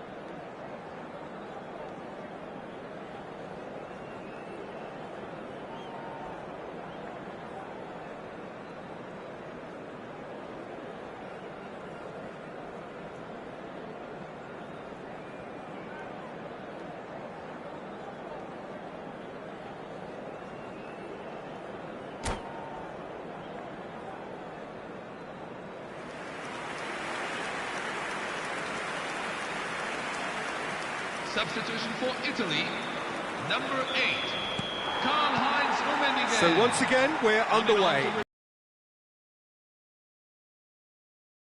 Speaker 3: Substitution for Italy, number 8, Karl-Heinz Rummenigge.
Speaker 1: So once again, we're underway.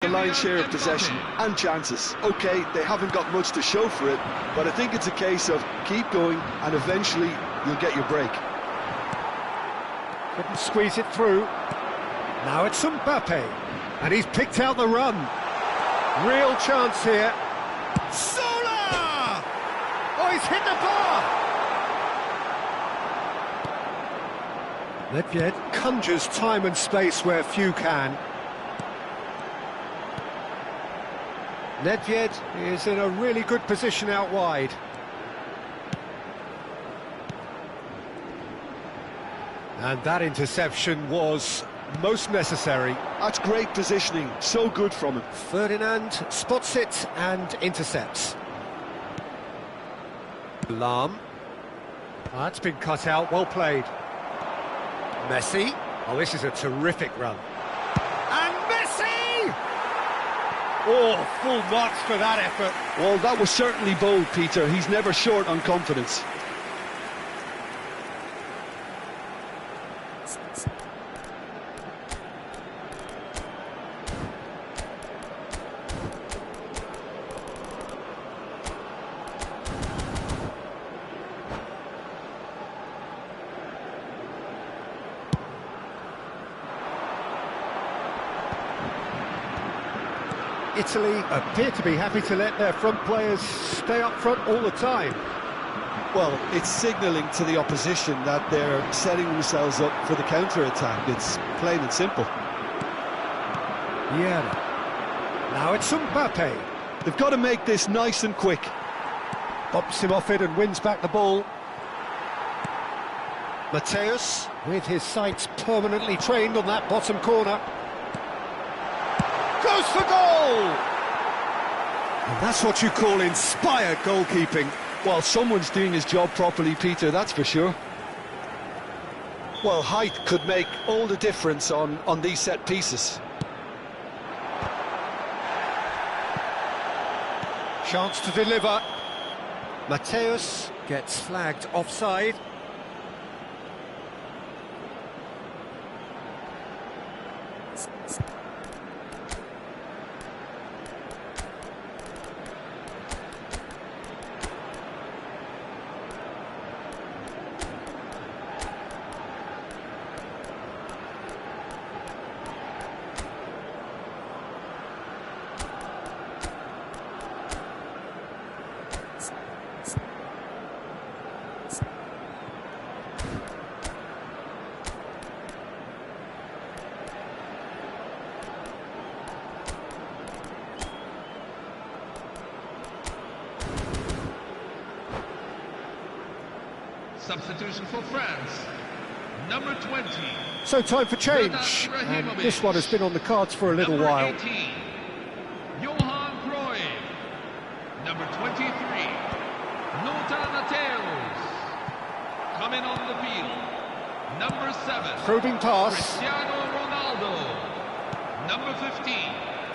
Speaker 2: The lion's share of possession and chances. OK, they haven't got much to show for it, but I think it's a case of keep going and eventually you'll get your break.
Speaker 1: Couldn't squeeze it through. Now it's Mbappe, and he's picked out the run. Real chance here. Oh, he's hit the bar! Nedved conjures time and space where few can. Nedved is in a really good position out wide. And that interception was most necessary.
Speaker 2: That's great positioning, so good from him.
Speaker 1: Ferdinand spots it and intercepts. Lahm. That's been cut out, well played. Messi. Oh, this is a terrific run. And Messi! Oh, full marks for that effort.
Speaker 2: Well, that was certainly bold, Peter. He's never short on confidence.
Speaker 1: Italy appear to be happy to let their front players stay up front all the time.
Speaker 2: Well, it's signalling to the opposition that they're setting themselves up for the counter-attack. It's plain and simple.
Speaker 1: Yeah. Now it's Mbappe.
Speaker 2: They've got to make this nice and quick.
Speaker 1: Bumps him off it and wins back the ball. Mateus, with his sights permanently trained on that bottom corner. Goes for goal! And that's what you call inspired goalkeeping.
Speaker 2: Well, someone's doing his job properly, Peter, that's for sure. Well, height could make all the difference on these set pieces.
Speaker 1: Chance to deliver. Mateus gets flagged offside.
Speaker 3: Substitution for France. Number 20.
Speaker 1: So time for change,
Speaker 3: Vedat
Speaker 1: and
Speaker 3: Ibrahimovic.
Speaker 1: this one has been on the cards for a little
Speaker 3: Number
Speaker 1: while.
Speaker 3: 18. Johan Cruyff. Number 23. Lothar Matthäus. Coming on the field. Number 7.
Speaker 1: Probing pass.
Speaker 3: Cristiano Ronaldo. Number 15.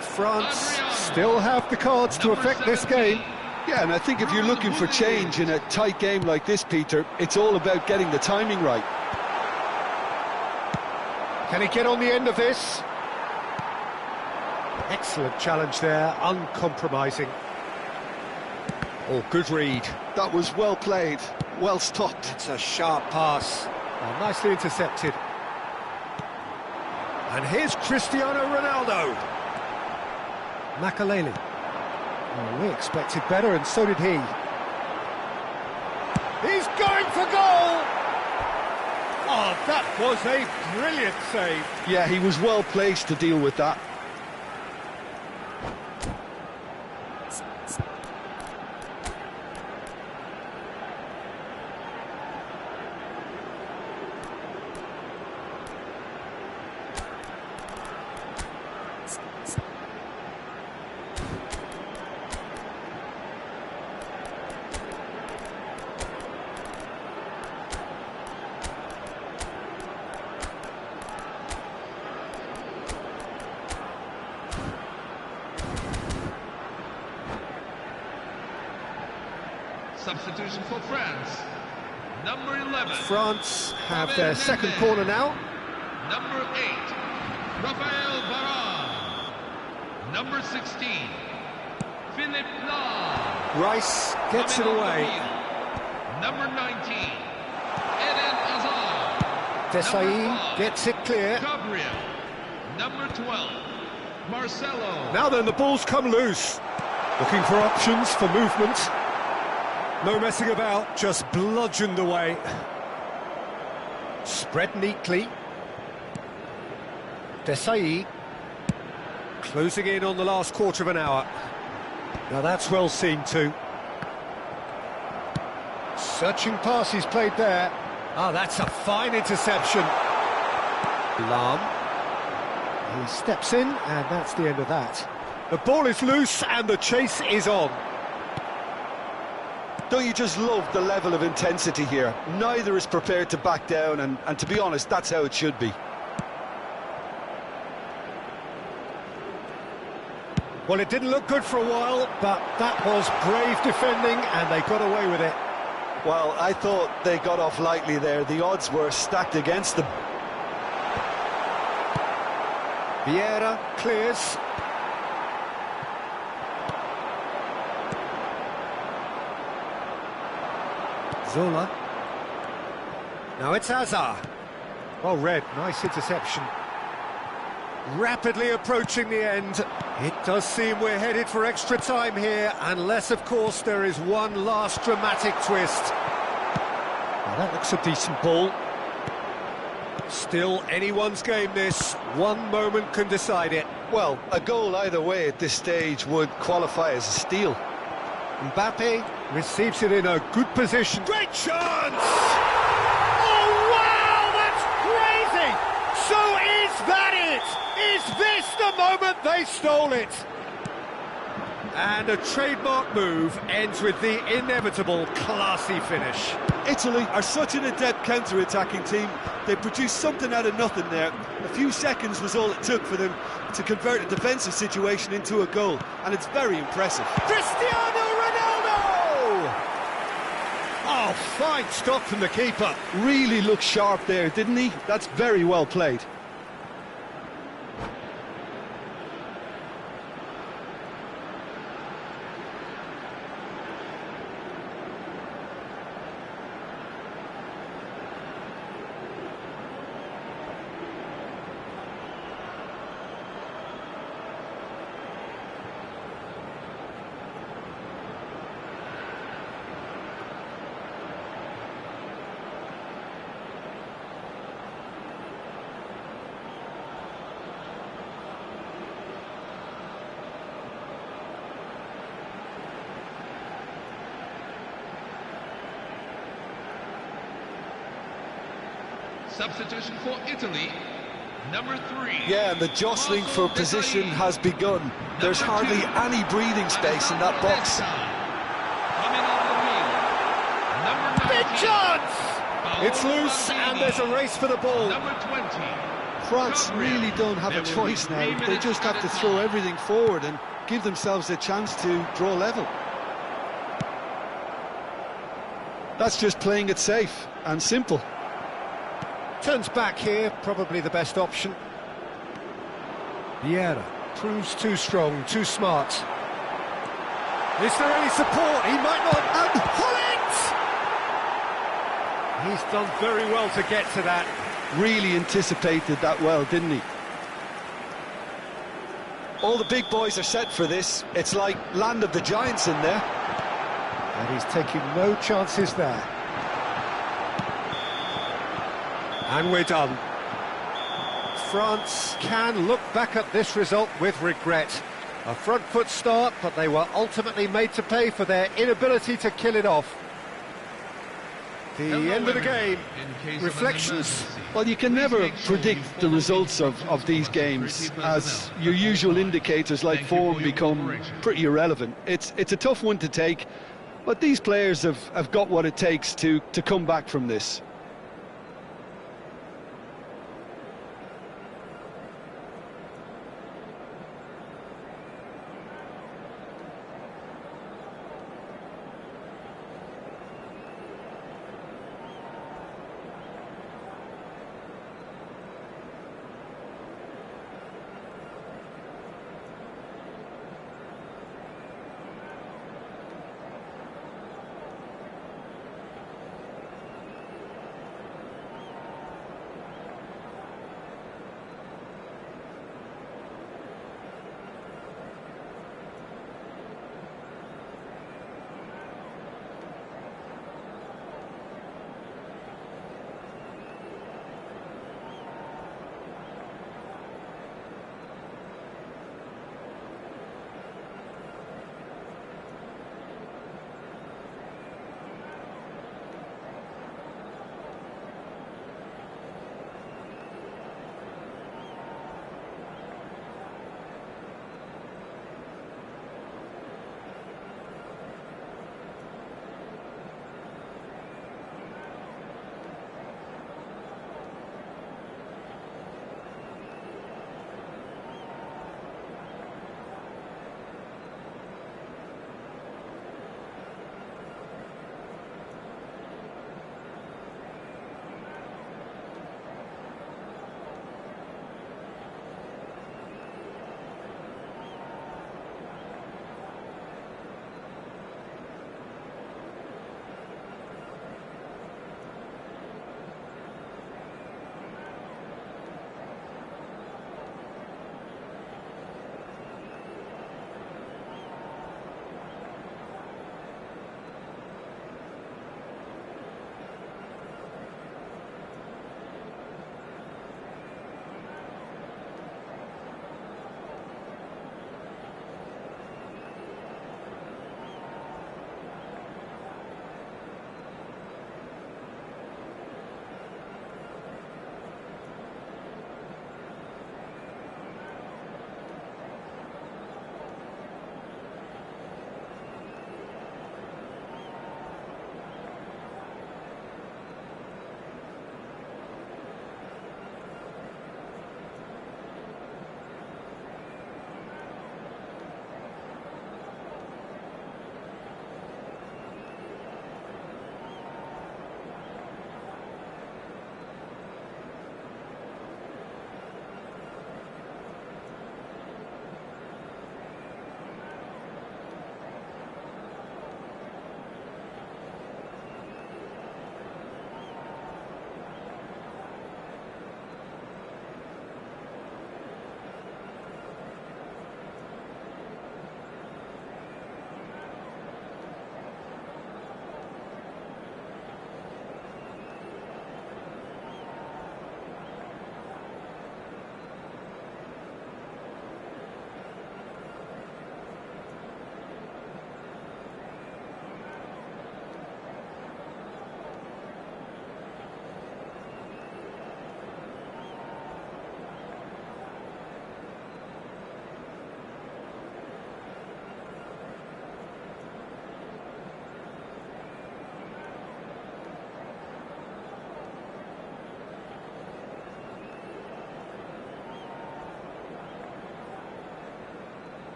Speaker 1: France
Speaker 3: Adriano.
Speaker 1: still have the cards to
Speaker 3: Number
Speaker 1: affect this
Speaker 3: 17.
Speaker 1: game.
Speaker 2: Yeah, and I think if you're looking for change in a tight game like this, Peter, it's all about getting the timing right.
Speaker 1: Can he get on the end of this? Excellent challenge there, uncompromising. Oh, good read.
Speaker 2: That was well played, well stopped.
Speaker 1: It's a sharp pass. Oh, nicely intercepted. And here's Cristiano Ronaldo. Makaleli. Oh, we expected better, and so did he. He's going for goal! Oh, that was a brilliant save.
Speaker 2: Yeah, he was well placed to deal with that.
Speaker 3: Substitution for France. Number 11.
Speaker 1: France have their second corner now.
Speaker 3: Number 8. Raphael Varane. Number 16. Philippe Lahm.
Speaker 1: Rice gets it
Speaker 3: Coming on the
Speaker 1: away.
Speaker 3: field. Number 19. Eden Hazard.
Speaker 1: Desailly
Speaker 3: Number 5.
Speaker 1: gets it clear.
Speaker 3: Gabriel. Number 12. Marcelo.
Speaker 1: Now then, the ball's come loose. Looking for options for movement. No messing about, just bludgeoned away. Spread neatly. Desailly closing in on the last quarter of an hour. Now that's well seen too. Searching pass he's played there. Ah, that's a fine interception. Lahm. He steps in, and that's the end of that. The ball is loose, and the chase is on.
Speaker 2: Don't you just love the level of intensity here? Neither is prepared to back down, and to be honest, that's how it should be.
Speaker 1: Well, it didn't look good for a while, but that was brave defending, and they got away with it.
Speaker 2: Well, I thought they got off lightly there. The odds were stacked against them.
Speaker 1: Vieira clears. Zola. Now it's Hazard. Well read, nice interception. Rapidly approaching the end. It does seem we're headed for extra time here, unless, of course, there is one last dramatic twist. Now that looks a decent ball. Still anyone's game, this. One moment can decide it.
Speaker 2: Well, a goal either way at this stage would qualify as a steal.
Speaker 1: Mbappe receives it in a good position. Great chance! Oh, wow, that's crazy! So is that it? Is this the moment they stole it? And a trademark move ends with the inevitable classy finish.
Speaker 2: Italy are such an adept counter-attacking team. They produced something out of nothing there. A few seconds was all it took for them to convert a defensive situation into a goal, and it's very impressive.
Speaker 1: Cristiano Ronaldo! Oh, fine stop from the keeper.
Speaker 2: Really looked sharp there, didn't he? That's very well played.
Speaker 3: Substitution for Italy, number 3.
Speaker 2: Yeah, and the jostling for position has begun. There's hardly any breathing space in that box.
Speaker 3: Coming over the wheel, number 19.
Speaker 1: Big chance! It's loose and there's a race for the ball.
Speaker 3: Number 20.
Speaker 2: France really don't have a choice now. They just have to throw everything forward and give themselves a chance to draw level. That's just playing it safe and simple.
Speaker 1: Turns back here, probably the best option. Vieira proves too strong, too smart. Is there any support? He might not. And Hullet! He's done very well to get to that.
Speaker 2: Really anticipated that well, didn't he? All the big boys are set for this. It's like Land of the Giants in there.
Speaker 1: And he's taking no chances there. And we're done. France can look back at this result with regret. A front foot start, but they were ultimately made to pay for their inability to kill it off. The end of the game. Reflections?
Speaker 2: Well, you can never predict the results of these games, as your usual indicators like form become pretty irrelevant. It's a tough one to take, but these players have got what it takes to come back from this.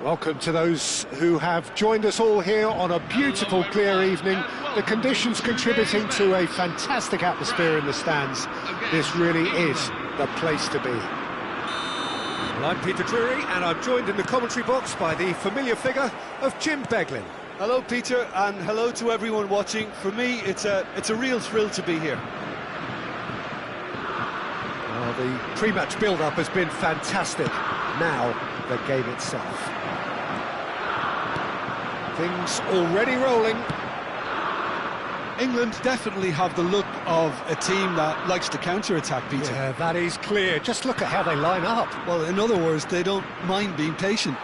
Speaker 1: Welcome to those who have joined us all here on a beautiful, clear evening. The conditions contributing to a fantastic atmosphere in the stands. This really is the place to be. Well, I'm Peter Drury, and I'm joined in the commentary box by the familiar figure of Jim Beglin.
Speaker 2: Hello, Peter, and hello to everyone watching. For me, it's a real thrill to be here.
Speaker 1: Well, the pre-match build-up has been fantastic. Now, the game itself. Things already rolling.
Speaker 2: England definitely have the look of a team that likes to counter-attack, Peter.
Speaker 1: Yeah, that is clear. Just look at how they line up.
Speaker 2: Well, in other words, they don't mind being patient.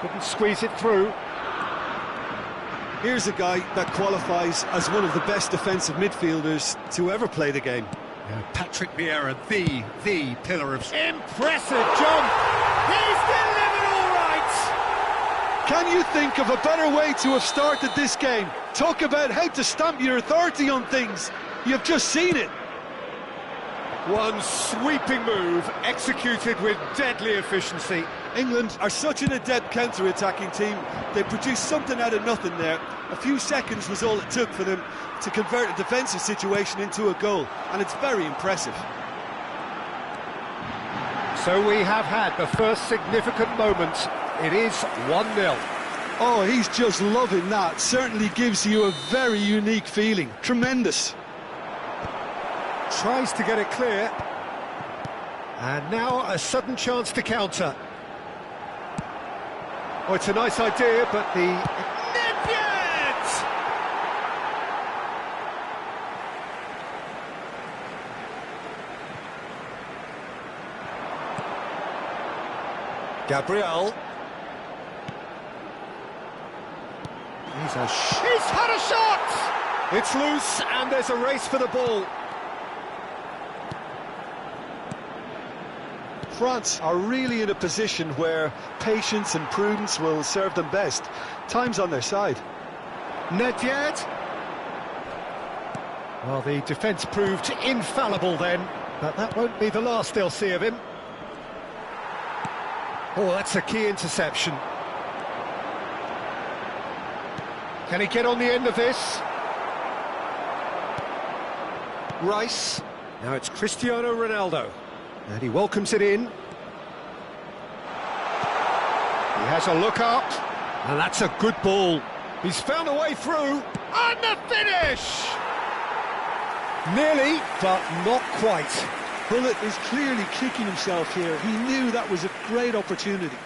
Speaker 1: Couldn't squeeze it through.
Speaker 2: Here's a guy that qualifies as one of the best defensive midfielders to ever play the game.
Speaker 1: Yeah, Patrick Vieira, the pillar of... Impressive, John! He's delivered all right!
Speaker 2: Can you think of a better way to have started this game? Talk about how to stamp your authority on things. You've just seen it.
Speaker 1: One sweeping move, executed with deadly efficiency.
Speaker 2: England are such an adept counter-attacking team. They produced something out of nothing there. A few seconds was all it took for them to convert a defensive situation into a goal, and it's very impressive.
Speaker 1: So we have had the first significant moment. It is 1-0.
Speaker 2: Oh, he's just loving that. Certainly gives you a very unique feeling. Tremendous.
Speaker 1: Tries to get it clear. And now a sudden chance to counter. Oh, it's a nice idea, but the... Nedved! Gabriel. He's had a shot! It's loose, and there's a race for the ball.
Speaker 2: France are really in a position where patience and prudence will serve them best. Time's on their side.
Speaker 1: Nedved. Well, the defence proved infallible then, but that won't be the last they'll see of him. Oh, that's a key interception. Can he get on the end of this? Rice. Now it's Cristiano Ronaldo. And he welcomes it in. He has a look up. And that's a good ball. He's found a way through. And the finish! Nearly, but not quite.
Speaker 2: Bullet is clearly kicking himself here. He knew that was a great opportunity.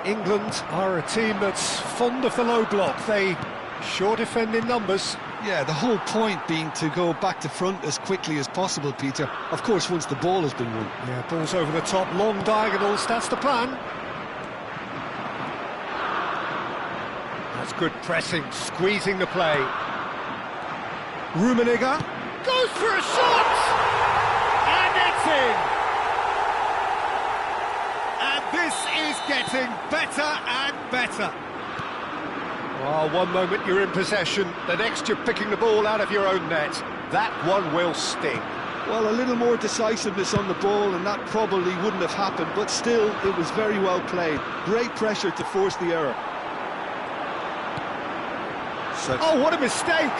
Speaker 1: England are a team that's fond of the low block. They sure defend in numbers.
Speaker 2: Yeah, the whole point being to go back to front as quickly as possible, Peter. Of course, once the ball has been won.
Speaker 1: Yeah, ball's over the top, long diagonals, that's the plan. That's good pressing, squeezing the play. Rummenigge goes for a shot! And it's in! And this is getting better and better. Well, one moment you're in possession, the next you're picking the ball out of your own net. That one will sting.
Speaker 2: Well, a little more decisiveness on the ball and that probably wouldn't have happened, but still, it was very well played. Great pressure to force the error.
Speaker 1: Oh, what a mistake!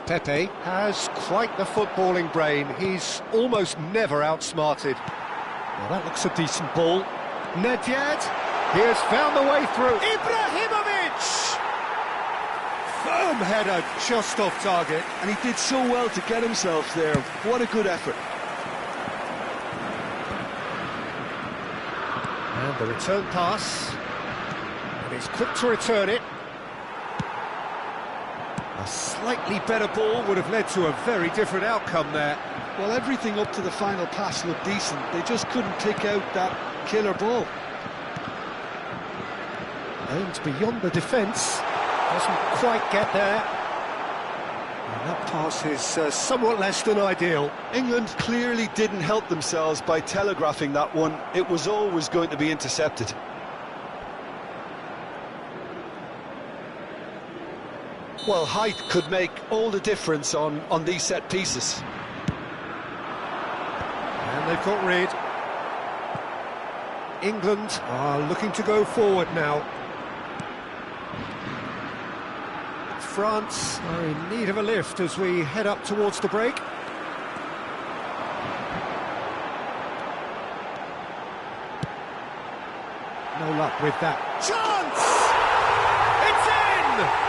Speaker 1: Pepe has quite the footballing brain. He's almost never outsmarted. Well, that looks a decent ball. Nedved, he has found the way through. Ibrahimovic! Firm header, just off target.
Speaker 2: And he did so well to get himself there. What a good effort.
Speaker 1: And the return pass. And he's quick to return it. A slightly better ball would have led to a very different outcome there.
Speaker 2: Well, everything up to the final pass looked decent. They just couldn't pick out that killer ball.
Speaker 1: Aimed beyond the defence. Doesn't quite get there. And that pass is somewhat less than ideal.
Speaker 2: England clearly didn't help themselves by telegraphing that one. It was always going to be intercepted. Well, height could make all the difference on these set pieces.
Speaker 1: And they've got rid. England are looking to go forward now. France are in need of a lift as we head up towards the break. No luck with that. Chance! It's in!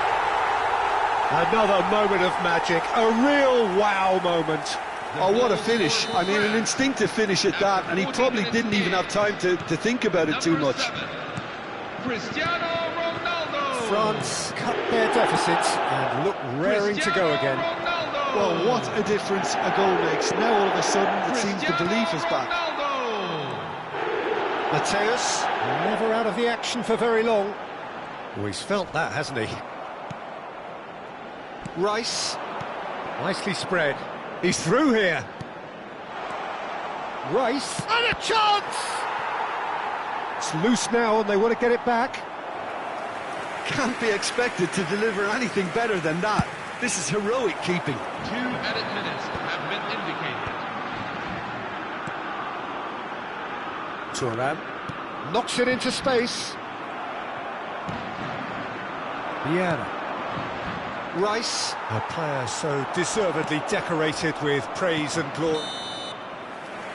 Speaker 1: Another moment of magic, a real wow moment.
Speaker 2: Oh, what a finish. I mean, an instinctive finish at that, and he probably didn't even have time to think about it too much.
Speaker 3: Cristiano Ronaldo.
Speaker 1: France cut their deficit and look raring to go again.
Speaker 2: Well, what a difference a goal makes. Now all of a sudden it seems the belief is back.
Speaker 1: Mateus, never out of the action for very long. Oh, he's felt that, hasn't he? Rice, nicely spread. He's through here. Rice, and a chance! It's loose now and they want to get it back.
Speaker 2: Can't be expected to deliver anything better than that. This is heroic keeping.
Speaker 3: 2 added minutes have been indicated.
Speaker 1: Thuram knocks it into space. Vieira. Rice, a player so deservedly decorated with praise and glory.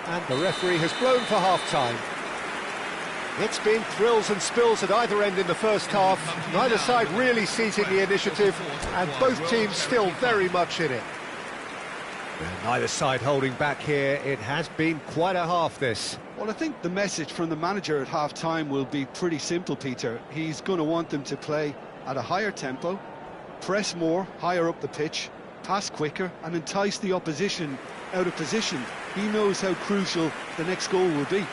Speaker 1: And the referee has blown for half-time. It's been thrills and spills at either end in the first half. Neither side really seizing the initiative, and both teams still very much in it. Neither side holding back here. It has been quite a half, this.
Speaker 2: Well, I think the message from the manager at half-time will be pretty simple, Peter. He's going to want them to play at a higher tempo, press more, higher up the pitch, pass quicker, and entice the opposition out of position. He knows how crucial the next goal will be.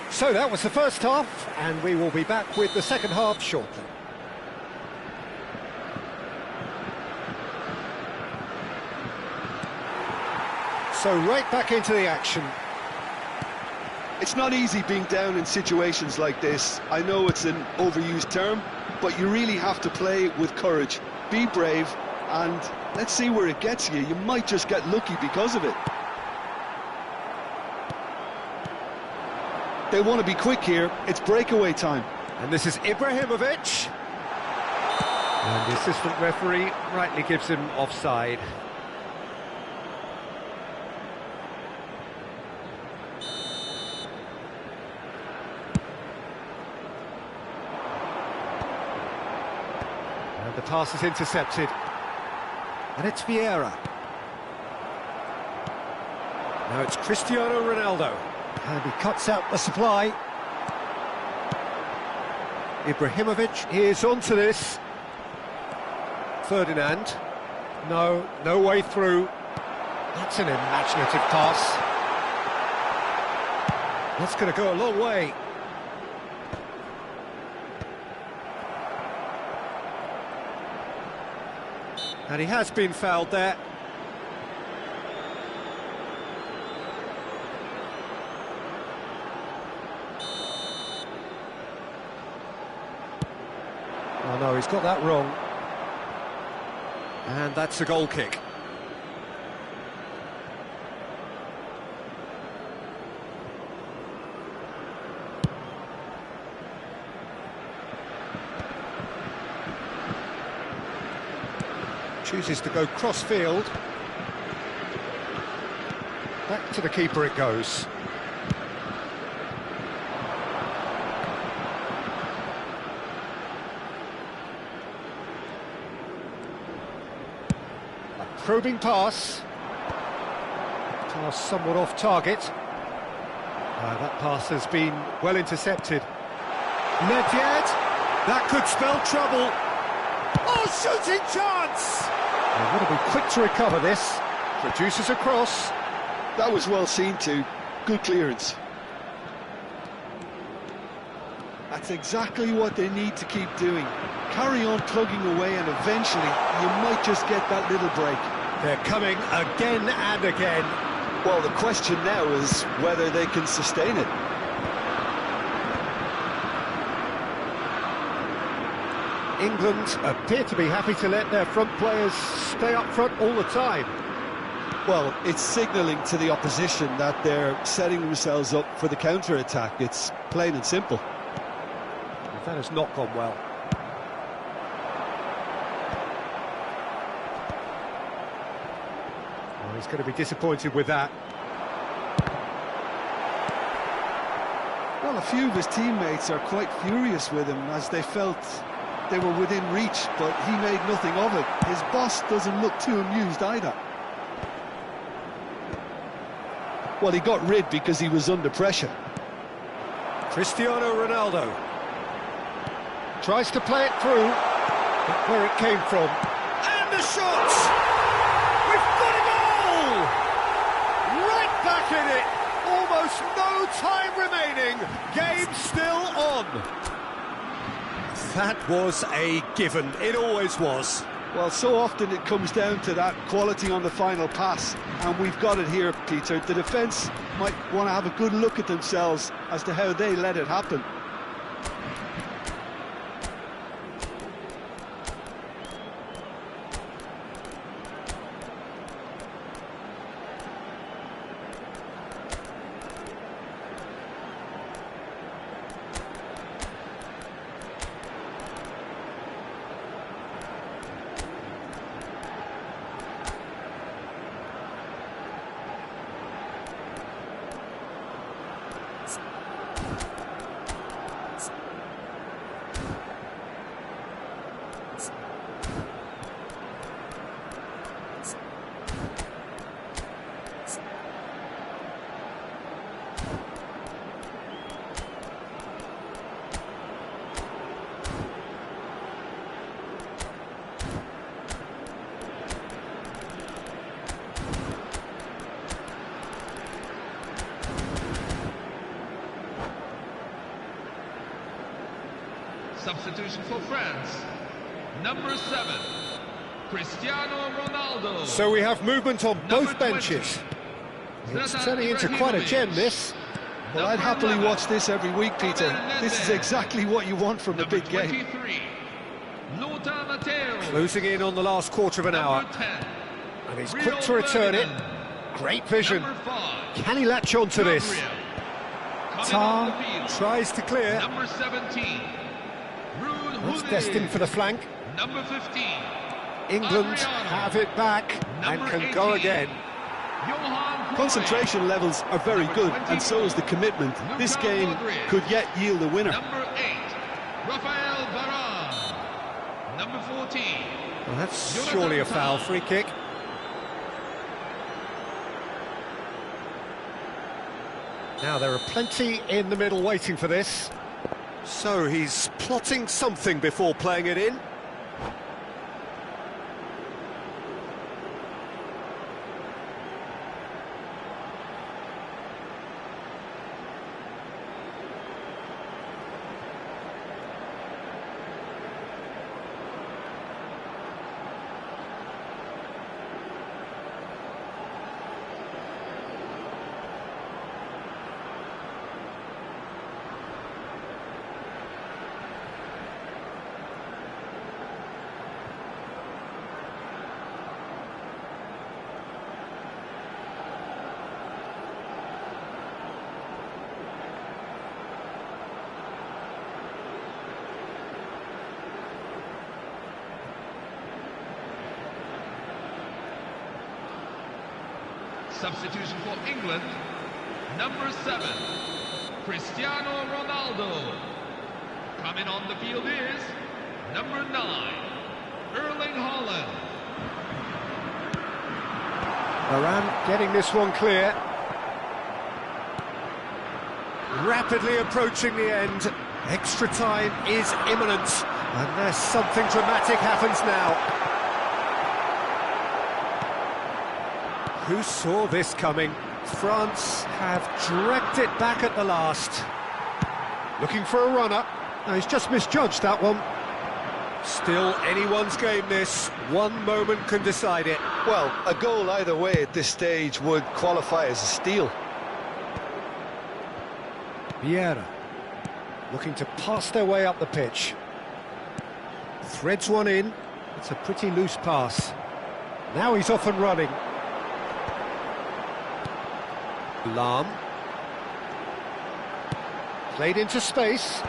Speaker 1: So that was the first half, and we will be back with the second half shortly. So right back into the action.
Speaker 2: It's not easy being down in situations like this. I know it's an overused term, but you really have to play with courage. Be brave, and let's see where it gets you. You might just get lucky because of it. They want to be quick here. It's breakaway time.
Speaker 1: And this is Ibrahimovic. And the assistant referee rightly gives him offside. And the pass is intercepted. And it's Vieira. Now it's Cristiano Ronaldo. And he cuts out the supply. Ibrahimovic is onto this. Ferdinand. No way through. That's an imaginative pass. That's going to go a long way. And he has been fouled there. Oh no, he's got that wrong. And that's a goal kick. Chooses to go cross-field. Back to the keeper it goes. A probing pass. Pass somewhat off target. That pass has been well intercepted. Nedved, that could spell trouble. Oh, shooting chance! They've got to be quick to recover this. Produces a cross.
Speaker 2: That was well seen too. Good clearance. That's exactly what they need to keep doing. Carry on plugging away and eventually you might just get that little break.
Speaker 1: They're coming again and again.
Speaker 2: Well, the question now is whether they can sustain it.
Speaker 1: England appear to be happy to let their front players stay up front all the time.
Speaker 2: Well, it's signalling to the opposition that they're setting themselves up for the counter-attack. It's plain and simple.
Speaker 1: That has not gone well. Well, he's going to be disappointed with that.
Speaker 2: Well, a few of his teammates are quite furious with him as they felt they were within reach, but he made nothing of it. His boss doesn't look too amused either. Well, he got rid because he was under pressure.
Speaker 1: Cristiano Ronaldo tries to play it through. Look where it came from. And the shot! We've got a goal! Right back in it! Almost no time remaining. Game still on. That was a given. It always was.
Speaker 2: Well, so often it comes down to that quality on the final pass, and we've got it here, Peter. The defence might want to have a good look at themselves as to how they let it happen.
Speaker 3: Substitution for France. Number 7, Cristiano Ronaldo.
Speaker 1: So we have movement on both
Speaker 3: Number 20,
Speaker 1: benches. It's
Speaker 3: Zlatan
Speaker 1: turning into quite a gem,
Speaker 3: Ibrahimovic.
Speaker 1: this.
Speaker 2: Well, I'd happily watch this every week, Peter. This is exactly what you want from a
Speaker 3: Number
Speaker 2: big game.
Speaker 3: 23, Lothar Matthäus.
Speaker 1: Closing in on the last quarter of an hour.
Speaker 3: Number 10,
Speaker 1: And he's
Speaker 3: Rio
Speaker 1: quick to return it.
Speaker 3: Ferdinand.
Speaker 1: Great vision.
Speaker 3: Number 5,
Speaker 1: Can he latch on to this?
Speaker 3: Gabriel. Coming
Speaker 1: Tar
Speaker 3: on the field.
Speaker 1: tries to clear.
Speaker 3: Number 17, Ruud
Speaker 1: That's
Speaker 3: Gullit.
Speaker 1: destined for the flank.
Speaker 3: Number 15,
Speaker 1: England
Speaker 3: Adriano.
Speaker 1: have it back and
Speaker 3: Number
Speaker 1: can go
Speaker 3: 18.
Speaker 1: again.
Speaker 3: Johan Cruyff.
Speaker 2: Concentration levels are very
Speaker 3: Number
Speaker 2: good,
Speaker 3: 24,
Speaker 2: and so is the commitment. This
Speaker 3: Luka
Speaker 2: game
Speaker 3: Modric.
Speaker 2: could yet yield a winner.
Speaker 3: Number 8, Rafael Varane. Number 14,
Speaker 1: Well, that's
Speaker 3: Jonathan
Speaker 1: surely a foul.
Speaker 3: Tah.
Speaker 1: Free kick. Now there are plenty in the middle waiting for this. So he's plotting something before playing it in.
Speaker 3: Substitution for England, number 7, Cristiano Ronaldo. Coming on the field is number 9, Erling Haaland.
Speaker 1: Varane getting this one clear. Rapidly approaching the end. Extra time is imminent, unless something dramatic happens now. Who saw this coming? France have dragged it back at the last. Looking for a runner. No, he's just misjudged that one. Still anyone's game this. One moment can decide it.
Speaker 2: Well, a goal either way at this stage would qualify as a steal.
Speaker 1: Vieira looking to pass their way up the pitch. Threads one in. It's a pretty loose pass. Now he's off and running. Lahm. Played into space.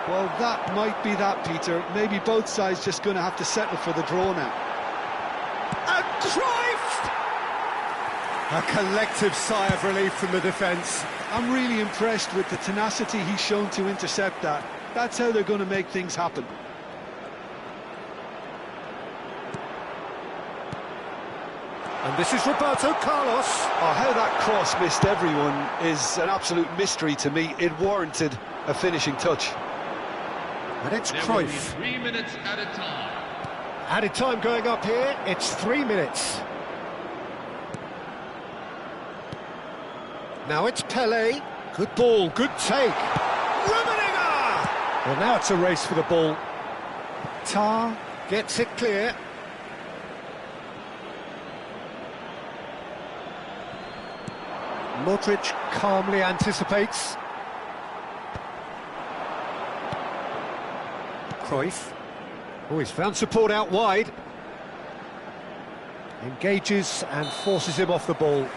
Speaker 2: Well, that might be that, Peter. Maybe both sides just going to have to settle for the draw now.
Speaker 1: And Cruyff! A collective sigh of relief from the defence.
Speaker 2: I'm really impressed with the tenacity he's shown to intercept that. That's how they're going to make things happen.
Speaker 1: And this is Roberto Carlos.
Speaker 2: Oh, how that cross missed everyone is an absolute mystery to me. It warranted a finishing touch.
Speaker 1: And it's
Speaker 3: There will be
Speaker 1: Cruyff.
Speaker 3: 3 minutes at a time.
Speaker 1: Added time going up here, it's 3 minutes. Now it's Pelé. Good ball, good take. Rummenigge! Well, now it's a race for the ball. Tar gets it clear. Modric calmly anticipates. Cruyff. Oh, he's found support out wide. Engages and forces him off the ball.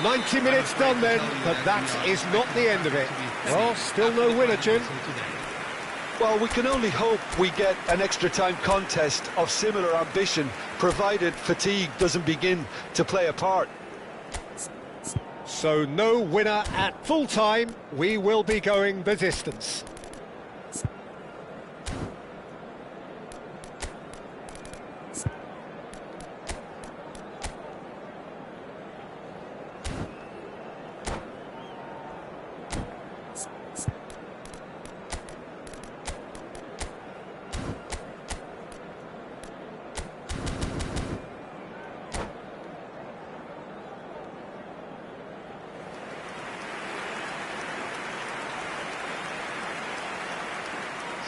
Speaker 1: 90 minutes done then, but that is not the end of it. Well, still no winner, Jim.
Speaker 2: Well, we can only hope we get an extra time contest of similar ambition, provided fatigue doesn't begin to play a part.
Speaker 1: So no winner at full time. We will be going the distance.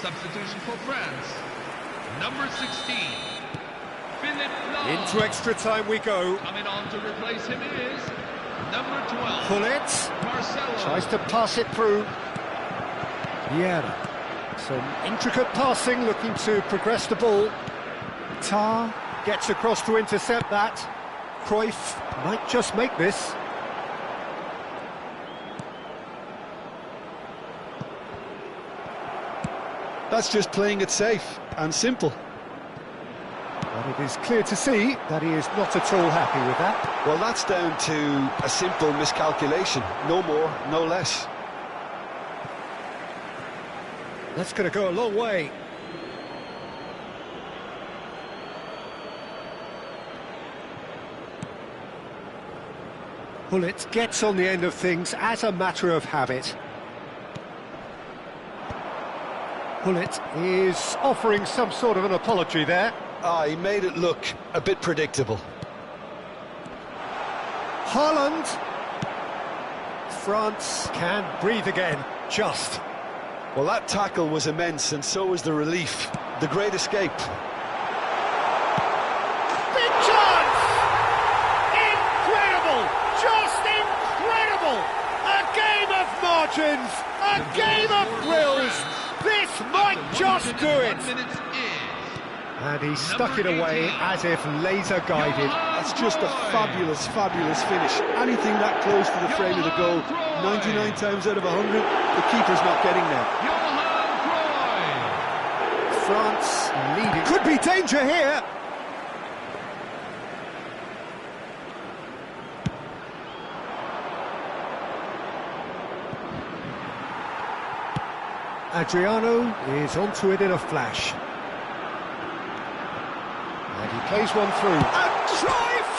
Speaker 3: Substitution for France, number 16, Philippe Lahm.
Speaker 1: Into extra time we go.
Speaker 3: Coming on to replace him is number 12,
Speaker 1: Pullet
Speaker 3: Marcelo.
Speaker 1: tries to pass it through. Vieira. Some intricate passing, looking to progress the ball. Tar gets across to intercept that. Cruyff might just make this.
Speaker 2: That's just playing it safe and simple.
Speaker 1: But it is clear to see that he is not at all happy with that.
Speaker 2: Well, that's down to a simple miscalculation. No more, no less.
Speaker 1: That's going to go a long way. Gullit gets on the end of things as a matter of habit. Gullit is offering some sort of an apology there.
Speaker 2: He made it look a bit predictable.
Speaker 1: Haaland. France can breathe again, just.
Speaker 2: Well, that tackle was immense, and so was the relief. The great escape.
Speaker 1: Big chance! Incredible! Just incredible! A game of margins! A game of thrills! This might just do it! And he stuck it away as if laser-guided.
Speaker 2: That's just a fabulous, fabulous finish. Anything that close to the frame of the goal, 99 times out of 100, the keeper's not getting there.
Speaker 1: France leading. Could be danger here! Adriano is onto it in a flash. And he plays one through. And Cruyff!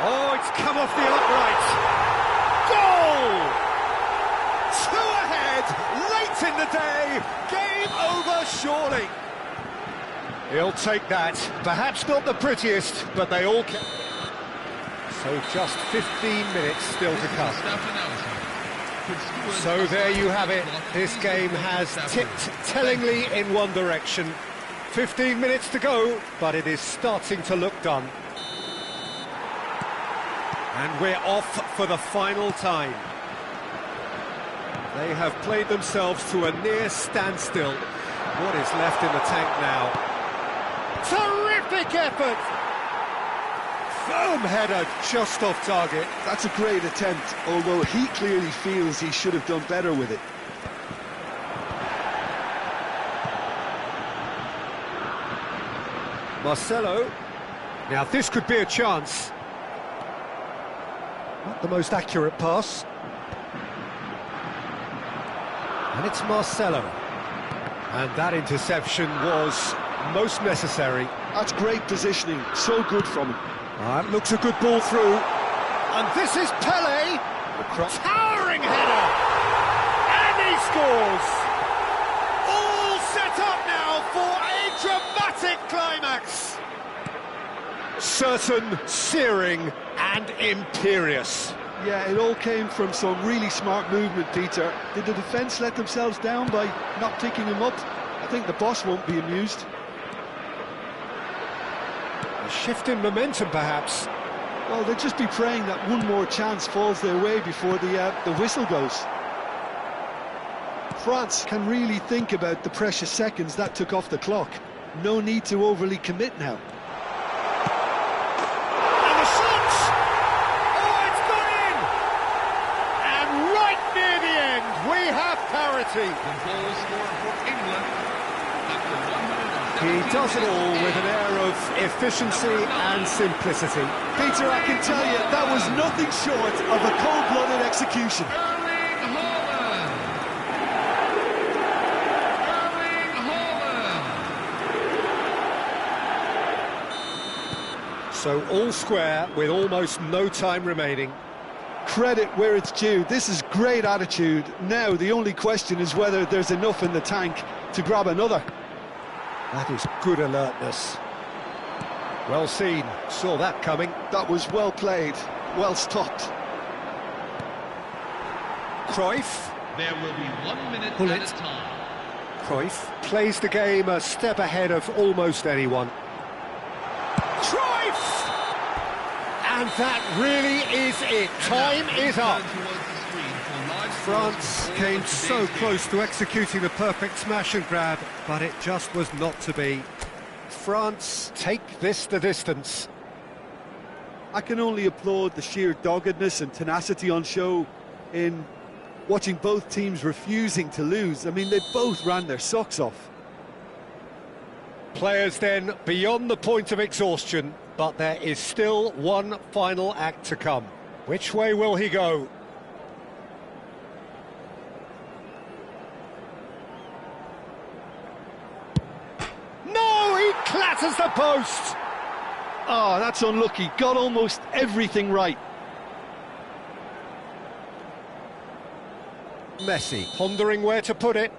Speaker 1: Oh, it's come off the upright. Goal! 2 ahead, late in the day. Game over, surely. He'll take that. Perhaps not the prettiest, but they all can. So just 15 minutes still to come. So there you have it. This game has tipped tellingly in one direction. 15 minutes to go, but it is starting to look done. And we're off for the final time. They have played themselves to a near standstill. What is left in the tank now? Terrific effort! Firm header just off target.
Speaker 2: That's a great attempt, although he clearly feels he should have done better with it.
Speaker 1: Marcelo. Now this could be a chance. Not the most accurate pass. And it's Marcelo. And that interception was most necessary.
Speaker 2: That's great positioning, so good from him.
Speaker 1: That looks a good ball through. And this is Pele. Towering header. And he scores. All set up now for a dramatic climax. Certain, searing and imperious.
Speaker 2: Yeah, it all came from some really smart movement, Peter. Did the defence let themselves down by not picking him up? I think the boss won't be amused.
Speaker 1: A shift in momentum, perhaps.
Speaker 2: Well, they'll just be praying that one more chance falls their way before the whistle goes. France can really think about the precious seconds that took off the clock. No need to overly commit now.
Speaker 1: And the shot! Oh, it's gone in! And right near the end, we have parity.
Speaker 3: The goal scored for England after 1 minute.
Speaker 1: He does it all with an air of efficiency and simplicity.
Speaker 2: Peter, I can tell you, that was nothing short of a cold-blooded execution.
Speaker 3: Erling Haaland. Erling Haaland.
Speaker 1: So all square with almost no time remaining.
Speaker 2: Credit where it's due. This is great attitude. Now the only question is whether there's enough in the tank to grab another.
Speaker 1: That is good alertness. Well seen, saw that coming.
Speaker 2: That was well played, well stopped.
Speaker 1: Cruyff.
Speaker 3: There will be 1 minute
Speaker 1: Gullit.
Speaker 3: at a time.
Speaker 1: Cruyff plays the game a step ahead of almost anyone. Cruyff! And that really is it. Time is up. France came so close to executing the perfect smash and grab, but it just was not to be. France take this the distance.
Speaker 2: I can only applaud the sheer doggedness and tenacity on show in watching both teams refusing to lose. I mean, they both ran their socks off.
Speaker 1: Players then beyond the point of exhaustion, but there is still one final act to come. Which way will he go? No, he clatters the post!
Speaker 2: Oh, that's unlucky. Got almost everything right.
Speaker 1: Messi, pondering where to put it.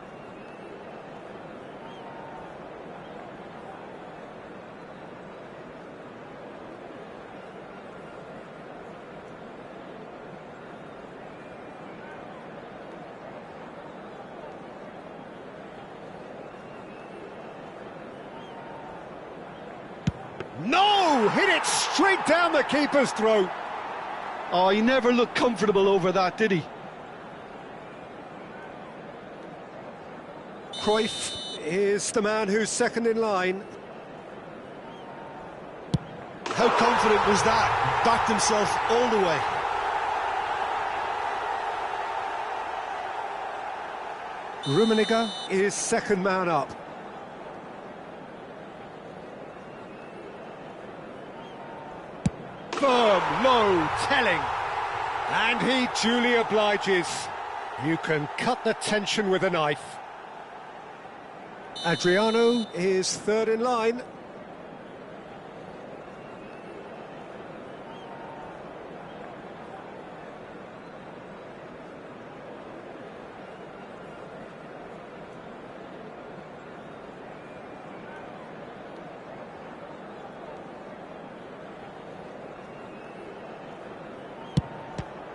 Speaker 1: No! Hit it straight down the keeper's throat.
Speaker 2: Oh, he never looked comfortable over that, did he?
Speaker 1: Cruyff is the man who's second in line.
Speaker 2: How confident was that? Backed himself all the way.
Speaker 1: Rummenigge is second man up. Firm, low, telling. And he duly obliges. You can cut the tension with a knife. Adriano is third in line.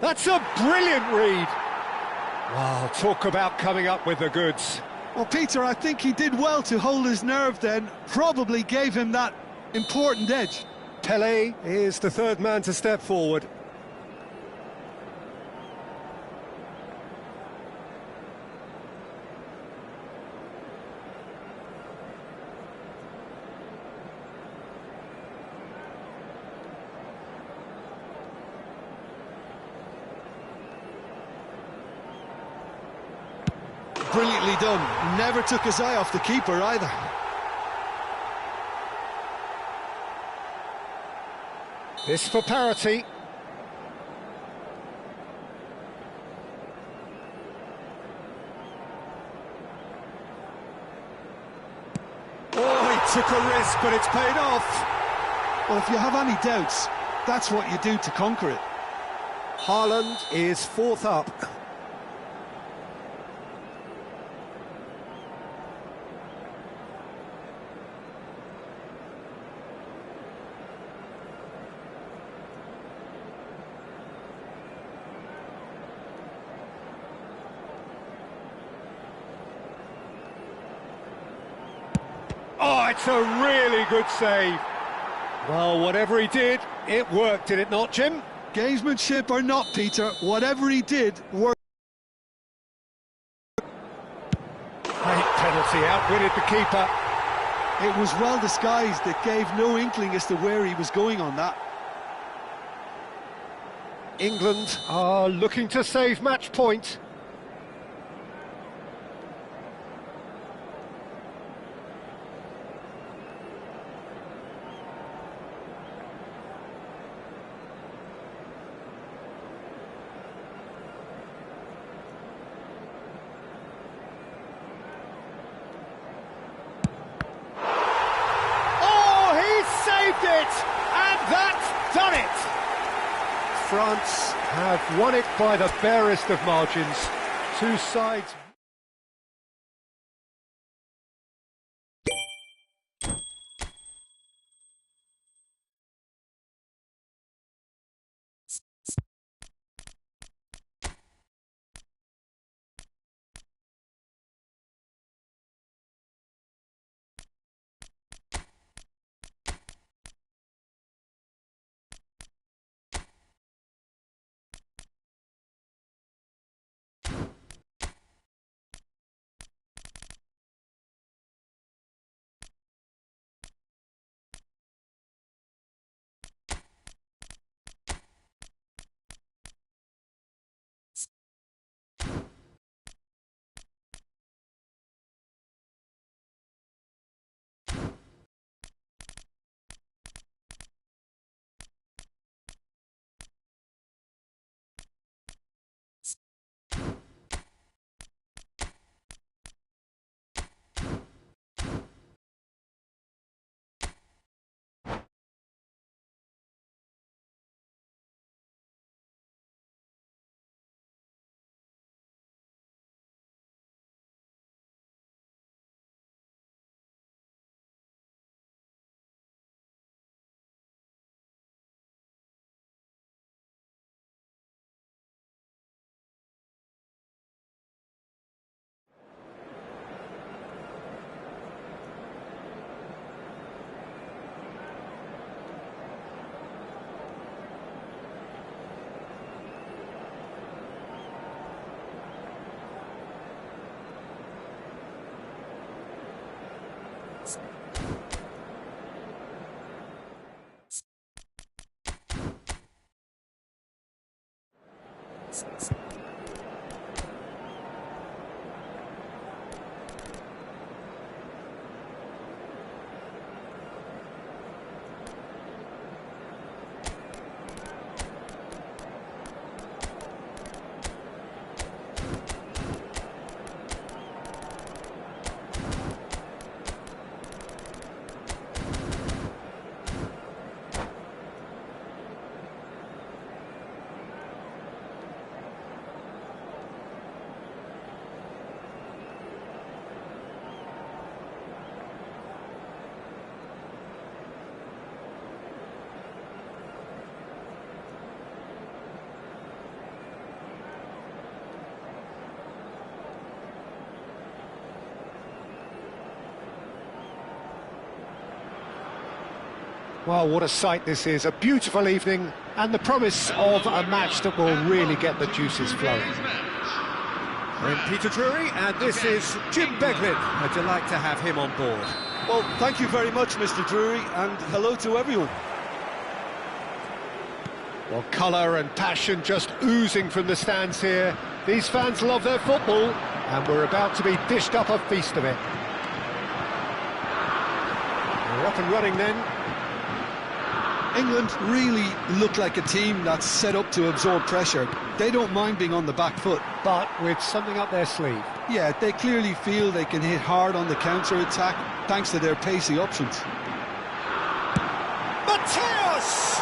Speaker 1: That's a brilliant read. Wow, talk about coming up with the goods.
Speaker 2: Well, Peter, I think he did well to hold his nerve then. Probably gave him that important edge.
Speaker 1: Pelé is the third man to step forward.
Speaker 2: Brilliantly done. Never took his eye off the keeper either.
Speaker 1: This for parity. Oh, he took a risk, but it's paid off.
Speaker 2: Well, if you have any doubts, that's what you do to conquer it.
Speaker 1: Haaland is fourth up. Oh, it's a really good save. Well, whatever he did, it worked, did it not, Jim?
Speaker 2: Gamesmanship or not, Peter, whatever he did worked.
Speaker 1: Great penalty, outwitted the keeper.
Speaker 2: It was well disguised, it gave no inkling as to where he was going on that.
Speaker 1: England are looking to save match point. It, and that's done it. France have won it by the barest of margins. Two sides. Well, what a sight this is. A beautiful evening and the promise of a match that will really get the juices flowing. I'm Peter Drury, and this is Jim Beglin. A delight to have him on board.
Speaker 2: Well, thank you very much, Mr. Drury, and hello to everyone.
Speaker 1: Well, colour and passion just oozing from the stands here. These fans love their football, and we're about to be dished up a feast of it. We're up and running then.
Speaker 2: England really look like a team that's set up to absorb pressure. They don't mind being on the back foot.
Speaker 1: But with something up their sleeve.
Speaker 2: Yeah, they clearly feel they can hit hard on the counter-attack thanks to their pacey options.
Speaker 1: Mateus!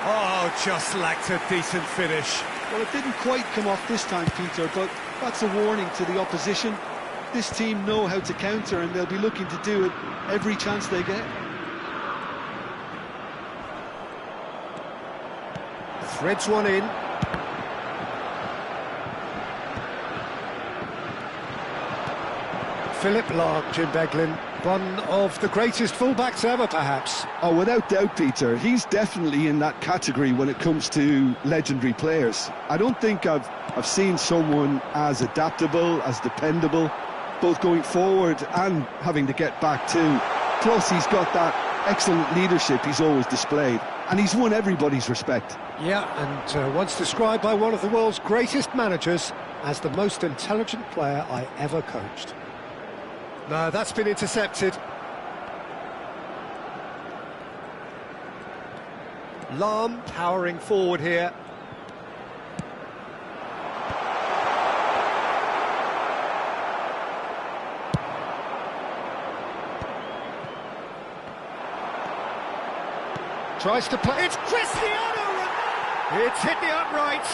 Speaker 1: Oh, just lacked a decent finish.
Speaker 2: Well, it didn't quite come off this time, Peter, but that's a warning to the opposition. This team know how to counter, and they'll be looking to do it every chance they get.
Speaker 1: Threads one in. Philip Lahm, Jim Beglin, one of the greatest fullbacks ever, perhaps.
Speaker 2: Oh, without doubt, Peter. He's definitely in that category when it comes to legendary players. I don't think I've seen someone as adaptable, as dependable, both going forward and having to get back too. Plus, he's got that excellent leadership he's always displayed, and he's won everybody's respect.
Speaker 1: Yeah, and once described by one of the world's greatest managers as the most intelligent player I ever coached. No, that's been intercepted. Lahm powering forward here. Tries to play. It's Cristiano! It's hit the upright.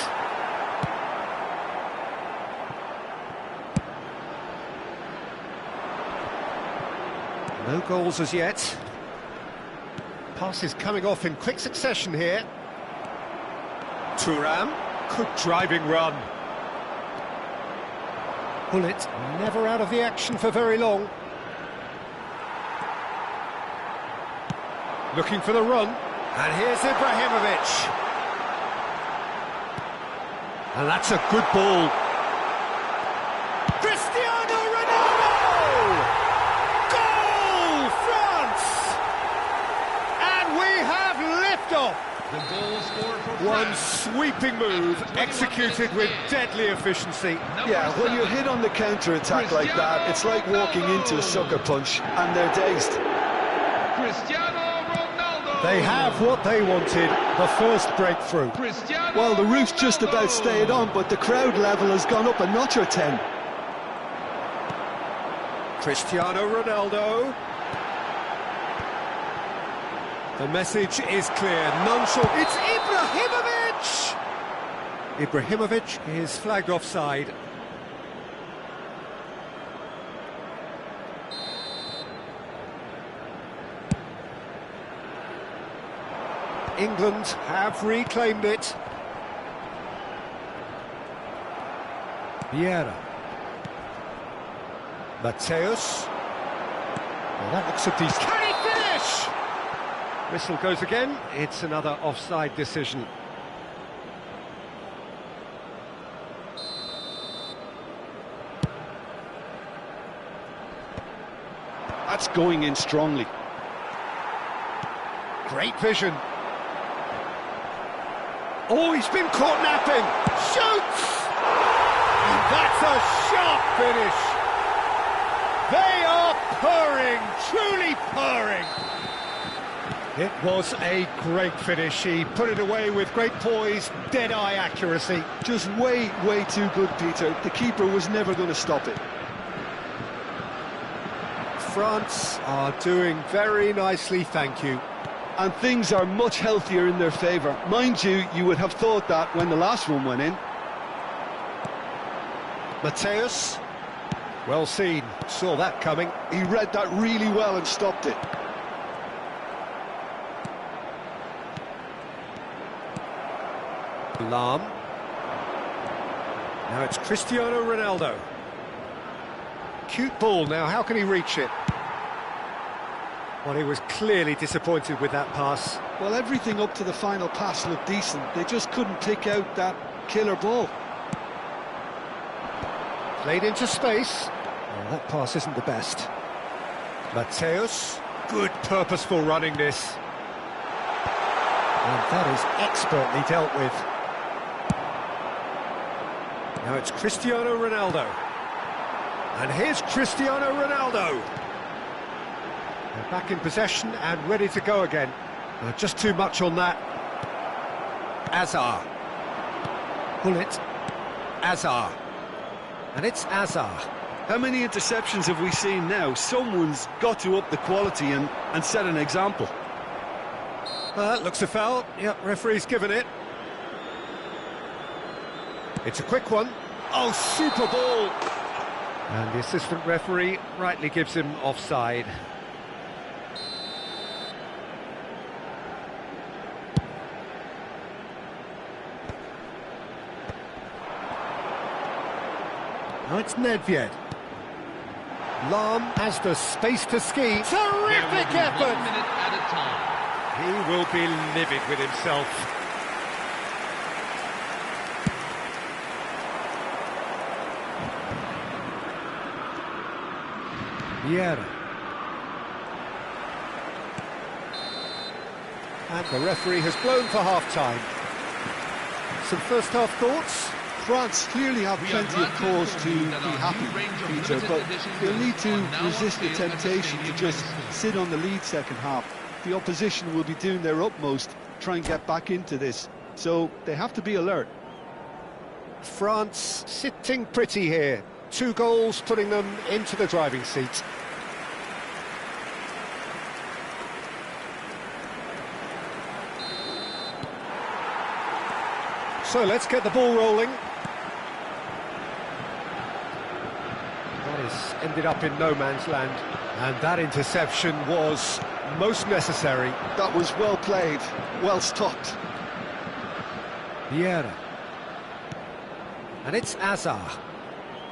Speaker 1: No goals as yet. Passes coming off in quick succession here. Thuram, good driving run. Bullet never out of the action for very long. Looking for the run. And here's Ibrahimovic. And that's a good ball. Cristiano Ronaldo! Goal, France! And we have liftoff.
Speaker 3: The goal scored for
Speaker 1: One
Speaker 3: France.
Speaker 1: sweeping move, executed with deadly efficiency.
Speaker 2: Yeah, when you're hit on the counter-attack like that, it's like walking into a sucker punch, and they're dazed.
Speaker 3: Cristiano Ronaldo.
Speaker 1: They have what they wanted, the first breakthrough.
Speaker 3: Cristiano
Speaker 2: Well, the roof's just
Speaker 3: Ronaldo.
Speaker 2: about stayed on, but the crowd level has gone up a notch or 10.
Speaker 1: Cristiano Ronaldo. The message is clear, none short. It's Ibrahimovic! Ibrahimovic is flagged offside. England have reclaimed it. Vieira. Mateus. Well, that looks a decent... Can he finish? Whistle goes again. It's another offside decision.
Speaker 2: That's going in strongly.
Speaker 1: Great vision. Oh, he's been caught napping. Shoots! And that's a sharp finish. They are purring, truly purring. It was a great finish. He put it away with great poise, dead-eye accuracy.
Speaker 2: Just way too good, Peter. The keeper was never going to stop it.
Speaker 1: France are doing very nicely, thank you.
Speaker 2: And things are much healthier in their favour. Mind you, you would have thought that when the last one went in.
Speaker 1: Matthäus, well seen, saw that coming.
Speaker 2: He read that really well and stopped it.
Speaker 1: Lahm. Now it's Cristiano Ronaldo. Cute ball now, how can he reach it? Well, he was clearly disappointed with that pass.
Speaker 2: Well, everything up to the final pass looked decent. They just couldn't pick out that killer ball.
Speaker 1: Played into space. Oh, that pass isn't the best. Matthäus, good purposeful running this. And that is expertly dealt with. Now it's Cristiano Ronaldo. And here's Cristiano Ronaldo. They're back in possession and ready to go again. Just too much on that. Azar. Bullet. Azar. And it's Azar.
Speaker 2: How many interceptions have we seen now? Someone's got to up the quality and set an example.
Speaker 1: That looks a foul. Yep, referee's given it. It's a quick one. Oh, super ball! And the assistant referee rightly gives him offside. Now it's Nedved. Lahm has the space to ski. Terrific effort!
Speaker 3: 1 minute at a time.
Speaker 1: He will be livid with himself. Vieira. And the referee has blown for half-time. Some first-half thoughts?
Speaker 2: France clearly have plenty of cause to be happy, Peter, but they'll need to resist the temptation to just sit on the lead second half. The opposition will be doing their utmost to try and get back into this, so they have to be alert.
Speaker 1: France sitting pretty here. 2 goals putting them into the driving seat. So let's get the ball rolling. That has ended up in no man's land. And that interception was most necessary.
Speaker 2: That was well played, well stopped.
Speaker 1: Vieira. And it's Azar.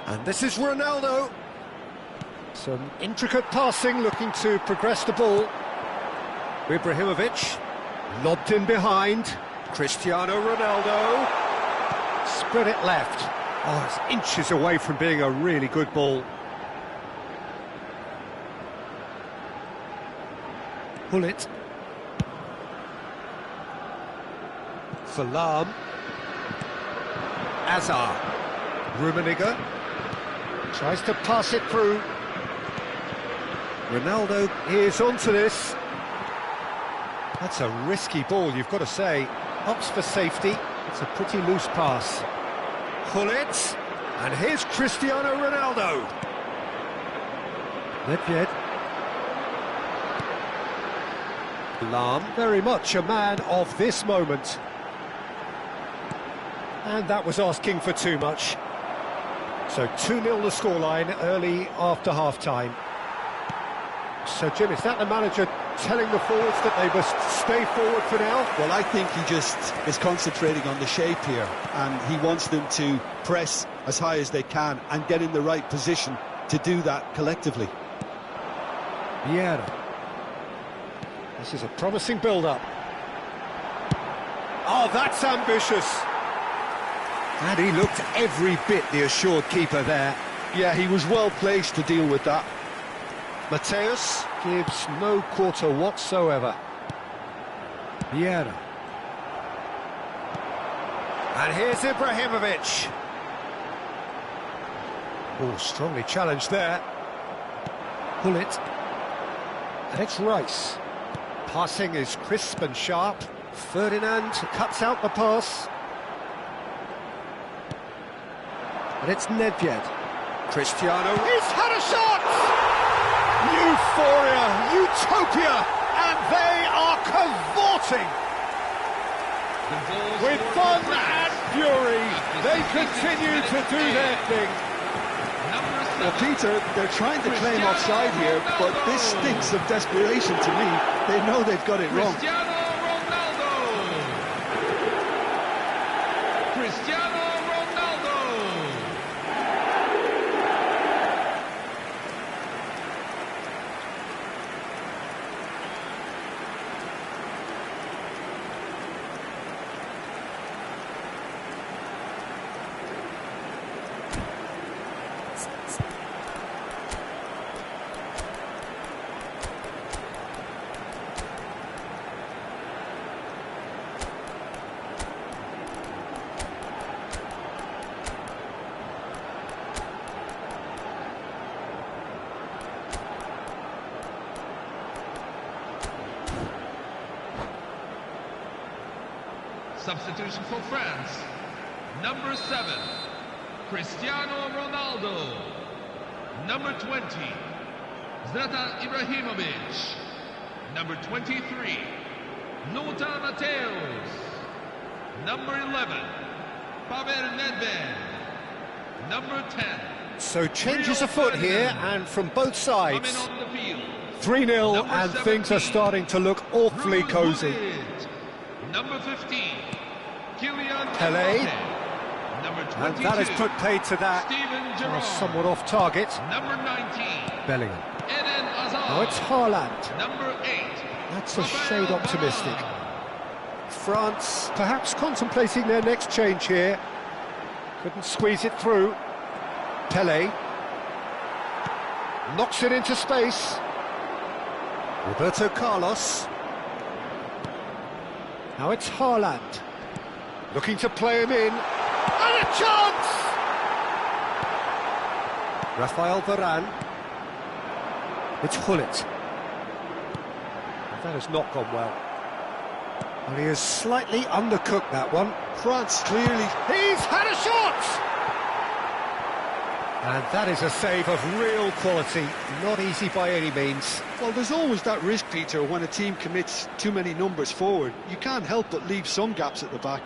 Speaker 1: And this is Ronaldo. Some intricate passing, looking to progress the ball. Ibrahimovic. Lobbed in behind. Cristiano Ronaldo. Spread it left. Oh, it's inches away from being a really good ball. Bullet. For Lahm. Azar. Rummenigge. Tries to pass it through. Ronaldo is onto this. That's a risky ball, you've got to say. Opts for safety. It's a pretty loose pass. Hullet. And here's Cristiano Ronaldo. Nedved. Lahm, very much a man of this moment. And that was asking for too much. So 2-0 the scoreline early after half-time. So, Jim, is that the manager telling the forwards that they must stay forward for now?
Speaker 2: Well, I think he just is concentrating on the shape here, and he wants them to press as high as they can and get in the right position to do that collectively.
Speaker 1: Vieira. This is a promising build-up. Oh, that's ambitious. And he looked every bit the assured keeper there.
Speaker 2: Yeah, he was well placed to deal with that.
Speaker 1: Matthäus gives no quarter whatsoever. Vieira. And here's Ibrahimovic. Oh, strongly challenged there. Bullet. And it's Rice. Passing is crisp and sharp. Ferdinand cuts out the pass. And it's Nedved. Cristiano. He's had a shot! Euphoria, utopia, and they are cavorting. With fun and fury, they continue to do their thing.
Speaker 2: Well, Peter, they're trying to claim offside here, but this stinks of desperation to me. They know they've got it wrong.
Speaker 3: Cristiano Ronaldo! Cristiano Ronaldo! Substitution for France. Number 7, Cristiano Ronaldo. Number 20, Zlatan Ibrahimovic. Number 23, Lothar Matthäus. Number 11, Pavel Nedved. Number 10.
Speaker 1: So changes afoot here, and from both sides.
Speaker 3: Coming on the field.
Speaker 1: 3-0,
Speaker 3: Number
Speaker 1: and things are
Speaker 3: 17,
Speaker 1: starting to look awfully
Speaker 3: Ruud
Speaker 1: cosy.
Speaker 3: Gullit. Number 15, Kylian
Speaker 1: Pele.
Speaker 3: Mbappe. Number 22,
Speaker 1: And that has put paid to that.
Speaker 3: Steven Gerrard.
Speaker 1: Somewhat off target.
Speaker 3: Number 19,
Speaker 1: Bellingham.
Speaker 3: Eden Hazard.
Speaker 1: Now it's Haaland.
Speaker 3: Number 8,
Speaker 1: That's a
Speaker 3: Rafael
Speaker 1: shade optimistic.
Speaker 3: Varane.
Speaker 1: France perhaps contemplating their next change here. Couldn't squeeze it through. Pele. Knocks it into space. Roberto Carlos. Now it's Haaland. Looking to play him in. And a chance! Rafael Varane. It's Gullit. That has not gone well. Well, he has slightly undercooked that one.
Speaker 2: France clearly...
Speaker 1: He's had a shot! And that is a save of real quality. Not easy by any means.
Speaker 2: Well, there's always that risk, Peter, when a team commits too many numbers forward. You can't help but leave some gaps at the back.